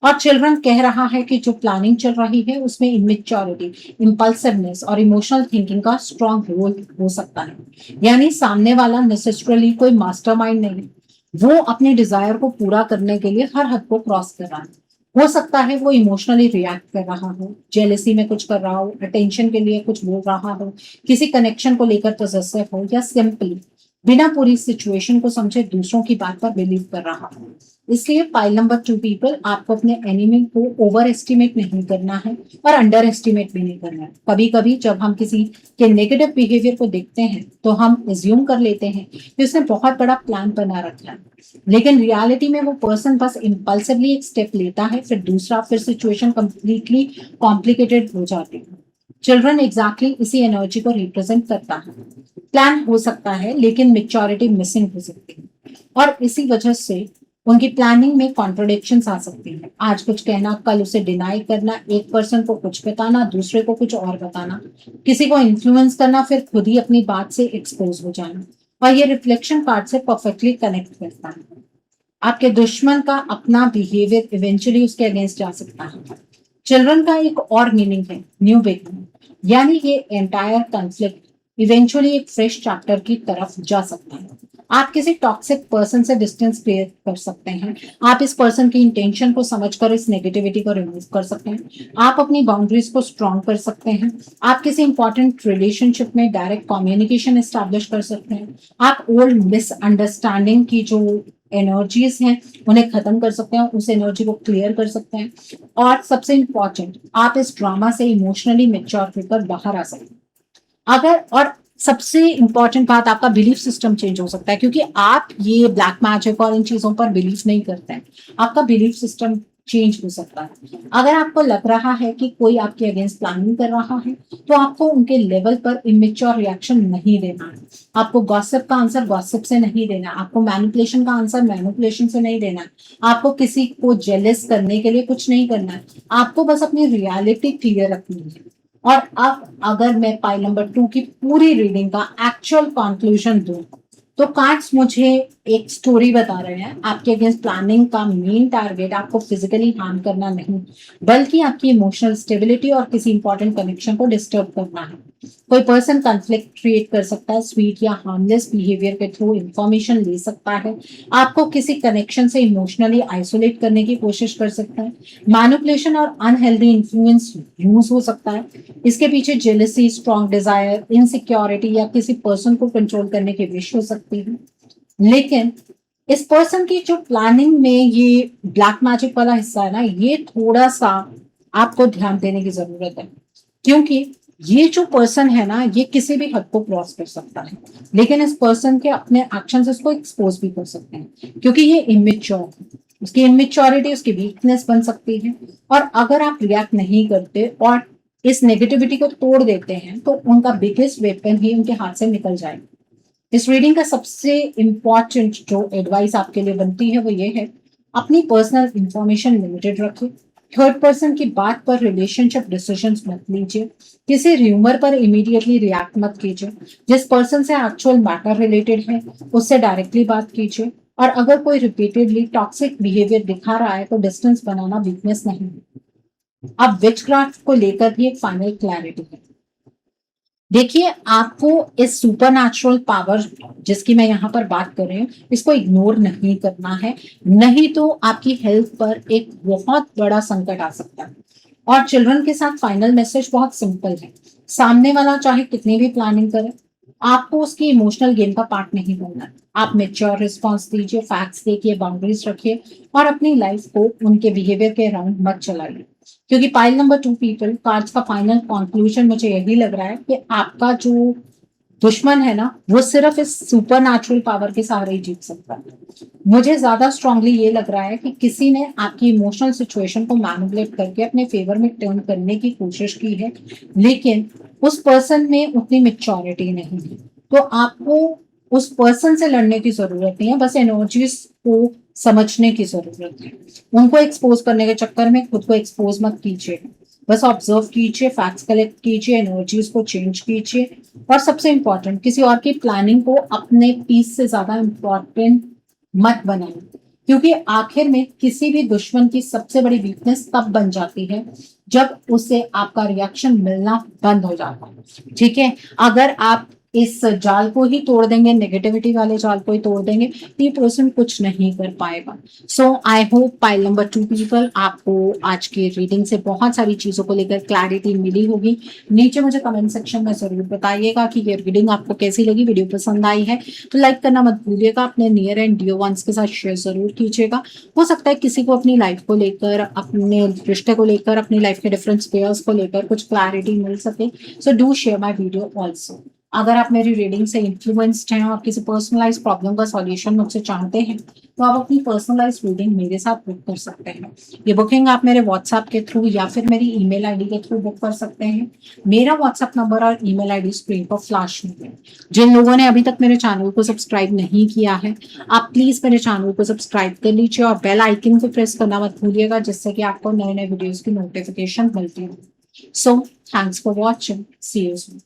और चिल्ड्रन कह रहा है कि जो प्लानिंग चल रही है उसमें इमेच्योरिटी, इम्पल्सिवनेस और इमोशनल थिंकिंग का स्ट्रॉन्ग रोल हो सकता है। यानी सामने वाला नेसेसरली कोई मास्टरमाइंड नहीं, वो अपने डिजायर को पूरा करने के लिए हर हद को क्रॉस कर रहा है। हो सकता है वो इमोशनली रिएक्ट कर रहा हो, जेलेसी में कुछ कर रहा हो, अटेंशन के लिए कुछ बोल रहा हो, किसी कनेक्शन को लेकर पॉसेसिव हो, या सिंपली बिना पूरी सिचुएशन को समझे दूसरों की बात पर बिलीव कर रहा हो। इसलिए पाइल नंबर 2 पीपल, आपको अपने एनिमी को ओवर एस्टिमेट नहीं करना है और अंडर एस्टिमेट भी नहीं करना है। कभी कभी जब हम किसी के नेगेटिव बिहेवियर को देखते हैं तो हम एज्यूम कर लेते हैं कि उसने बहुत बड़ा प्लान बना रखा है, लेकिन रियलिटी में वो पर्सन बस इम्पल्सिवली एक स्टेप लेता है, फिर दूसरा, फिर सिचुएशन कंप्लीटली कॉम्प्लिकेटेड हो जाती है। चिल्ड्रन एग्जैक्टली इसी एनर्जी को रिप्रेजेंट करता है। प्लान हो सकता है लेकिन मेच्योरिटी मिसिंग हो सकती है, और इसी वजह से उनकी प्लानिंग में कॉन्ट्रोडिक्शंस आ सकती हैं। आज कुछ कहना, कल उसे डिनाई करना, एक पर्सन को कुछ बताना, दूसरे को कुछ और बताना, किसी को इन्फ्लुएंस करना, फिर खुद ही अपनी बात से एक्सपोज हो जाना। और ये रिफ्लेक्शन कार्ड से परफेक्टली कनेक्ट करता है। आपके दुश्मन का अपना बिहेवियर इवेंचुअली उसके अगेंस्ट जा सकता है। चिल्ड्रन का एक और मीनिंग है न्यू बिगिनिंग, यानी ये एंटायर कॉन्फ्लिक्ट इवेंचुअली एक फ्रेश चैप्टर की तरफ जा सकता है। आप किसी टॉक्सिक पर्सन से डिस्टेंस क्रिएट कर सकते हैं। आप इस पर्सन की इंटेंशन को समझकर इस नेगेटिविटी को रिमूव कर सकते हैं। आप अपनी बाउंड्रीज को स्ट्रॉन्ग कर सकते हैं। आप किसी इंपॉर्टेंट रिलेशनशिप में डायरेक्ट कम्युनिकेशन एस्टैब्लिश कर सकते हैं। आप ओल्ड मिसअंडरस्टैंडिंग की जो एनर्जीज हैं उन्हें खत्म कर सकते हैं, उस एनर्जी को क्लियर कर सकते हैं। और सबसे इंपॉर्टेंट, आप इस ड्रामा से इमोशनली मेच्योर होकर बाहर आ सकते हैं। अगर और सबसे इंपॉर्टेंट बात, आपका बिलीफ सिस्टम चेंज हो सकता है, क्योंकि आप ये ब्लैक मैजिक और इन चीजों पर बिलीव नहीं करते हैं। आपका बिलीफ सिस्टम चेंज हो सकता है। अगर आपको लग रहा है कि कोई आपके अगेंस्ट प्लानिंग कर रहा है तो आपको उनके लेवल पर इमेच्योर रिएक्शन नहीं देना है। आपको गॉसिप का आंसर गॉसिप से नहीं देना, आपको मैनिपुलेशन का आंसर मैनिपुलेशन से नहीं देना, आपको किसी को जेलस करने के लिए कुछ नहीं करना है। आपको बस अपनी रियलिटी क्लियर रखनी है। और अब अगर मैं पाइल नंबर 2 की पूरी रीडिंग का एक्चुअल कंक्लूजन दूं, तो कार्ड्स मुझे एक स्टोरी बता रहे हैं। आपके अगेंस्ट प्लानिंग का मेन टारगेट आपको फिजिकली हार्म करना नहीं, बल्कि आपकी इमोशनल स्टेबिलिटी और किसी इंपॉर्टेंट कनेक्शन को डिस्टर्ब करना है। कोई पर्सन कॉन्फ्लिक्ट क्रिएट कर सकता है, स्वीट या हार्मलेस बिहेवियर के थ्रू इंफॉर्मेशन ले सकता है, आपको किसी कनेक्शन से इमोशनली आइसोलेट करने की कोशिश कर सकता है, मैनिपुलेशन और अनहेल्दी इन्फ्लुएंस यूज हो सकता है। इसके पीछे जेलसी, स्ट्रॉन्ग डिजायर, इनसिक्योरिटी या किसी पर्सन को कंट्रोल करने की विश हो सकती है। लेकिन इस पर्सन की जो प्लानिंग में ये ब्लैक मैजिक वाला हिस्सा है ना, ये थोड़ा सा आपको ध्यान देने की जरूरत है, क्योंकि ये जो पर्सन है ना, ये किसी भी हद को क्रॉस कर सकता है, लेकिन इस पर्सन के अपने एक्शंस इसको एक्सपोज भी कर सकते हैं, क्योंकि ये इमेच्योर है। उसकी इमेच्योरिटी उसकी वीकनेस बन सकती है, और अगर आप रिएक्ट नहीं करते और इस नेगेटिविटी को तोड़ देते हैं तो उनका बिगेस्ट वेपन ही उनके हाथ से निकल जाएगा। इस रीडिंग का सबसे इंपॉर्टेंट जो एडवाइस आपके लिए बनती है वो ये है, अपनी पर्सनल इंफॉर्मेशन लिमिटेड रखिए। थर्ड पर्सन की बात पर रिलेशनशिप डिसीजंस मत लीजिए। किसी र्यूमर पर इमीडिएटली रिएक्ट मत कीजिए। जिस पर्सन से एक्चुअल मैटर रिलेटेड है उससे डायरेक्टली बात कीजिए। और अगर कोई रिपीटेडली टॉक्सिक बिहेवियर दिखा रहा है तो डिस्टेंस बनाना वीकनेस नहीं है। अब विचक्राफ्ट को लेकर भी एक फाइनल क्लैरिटी है। देखिए, आपको इस सुपर नेचुरल पावर जिसकी मैं यहाँ पर बात कर रही हूँ, इसको इग्नोर नहीं करना है, नहीं तो आपकी हेल्थ पर एक बहुत बड़ा संकट आ सकता है। और चिल्ड्रन के साथ फाइनल मैसेज बहुत सिंपल है। सामने वाला चाहे कितनी भी प्लानिंग करे, आपको उसकी इमोशनल गेम का पार्ट नहीं बनना है। आप मेच्योर रिस्पॉन्स दीजिए, फैक्ट्स देखिए, बाउंड्रीज रखिए, और अपनी लाइफ को उनके बिहेवियर के अराउंड मत चलाइए। क्योंकि पाइल नंबर 2 पीपल कार्ड्स का फाइनल कंक्लूजन मुझे यही लग रहा है कि आपका जो दुश्मन है ना, वो सिर्फ इस सुपर नेचुरल पावर के सहारे ही जीत सकता है। मुझे ज्यादा स्ट्रांगली ये लग रहा है कि किसी ने आपकी इमोशनल सिचुएशन को मैनिपुलेट करके अपने फेवर में टर्न करने की कोशिश की है, लेकिन उस पर्सन में उतनी मेच्योरिटी नहीं है। तो आपको उस पर्सन से लड़ने की जरूरत नहीं है, बस एनर्जीज को समझने की जरूरत है। उनको एक्सपोज करने के चक्कर में खुद को एक्सपोज मत कीजिए, बस ऑब्जर्व कीजिए, फैक्ट्स कलेक्ट कीजिए, एनर्जीज को चेंज कीजिए। और सबसे इंपॉर्टेंट, किसी और की प्लानिंग को अपने पीस से ज्यादा इंपॉर्टेंट मत बनाइए, क्योंकि आखिर में किसी भी दुश्मन की सबसे बड़ी वीकनेस तब बन जाती है जब उसे आपका रिएक्शन मिलना बंद हो जाता है। ठीक है, अगर आप इस जाल को ही तोड़ देंगे, नेगेटिविटी वाले जाल को ही तोड़ देंगे, ये पर्सन कुछ नहीं कर पाएगा। So I hope pile number 2 people आपको आज की रीडिंग से बहुत सारी चीजों को लेकर क्लैरिटी मिली होगी। नीचे मुझे कमेंट सेक्शन में जरूर बताइएगा कि ये रीडिंग आपको कैसी लगी। वीडियो पसंद आई है तो लाइक करना मत भूलिएगा, अपने नियर एंड डियर वंस के साथ शेयर जरूर कीजिएगा। हो सकता है किसी को अपनी लाइफ को लेकर, अपने रिश्ते को लेकर, अपनी लाइफ के डिफरेंट स्पेयर्स को लेकर कुछ क्लैरिटी मिल सके। So do share my video also. अगर आप मेरी रीडिंग से इन्फ्लुएंस्ड हैं और किसी पर्सनलाइज प्रॉब्लम का सॉल्यूशन मुझसे चाहते हैं तो आप अपनी पर्सनलाइज रीडिंग मेरे साथ बुक कर सकते हैं। ये बुकिंग आप मेरे व्हाट्सएप के थ्रू या फिर मेरी ईमेल आईडी के थ्रू बुक कर सकते हैं। मेरा व्हाट्सएप नंबर और ईमेल आईडी स्क्रीन पर फ्लैश में है। जिन लोगों ने अभी तक मेरे चैनल को सब्सक्राइब नहीं किया है, आप प्लीज मेरे चैनल को सब्सक्राइब कर लीजिए और बेल आइकन को प्रेस करना मत भूलिएगा, जिससे कि आपको नए नए वीडियोस की नोटिफिकेशन मिलती है। So thanks for watching, see you soon.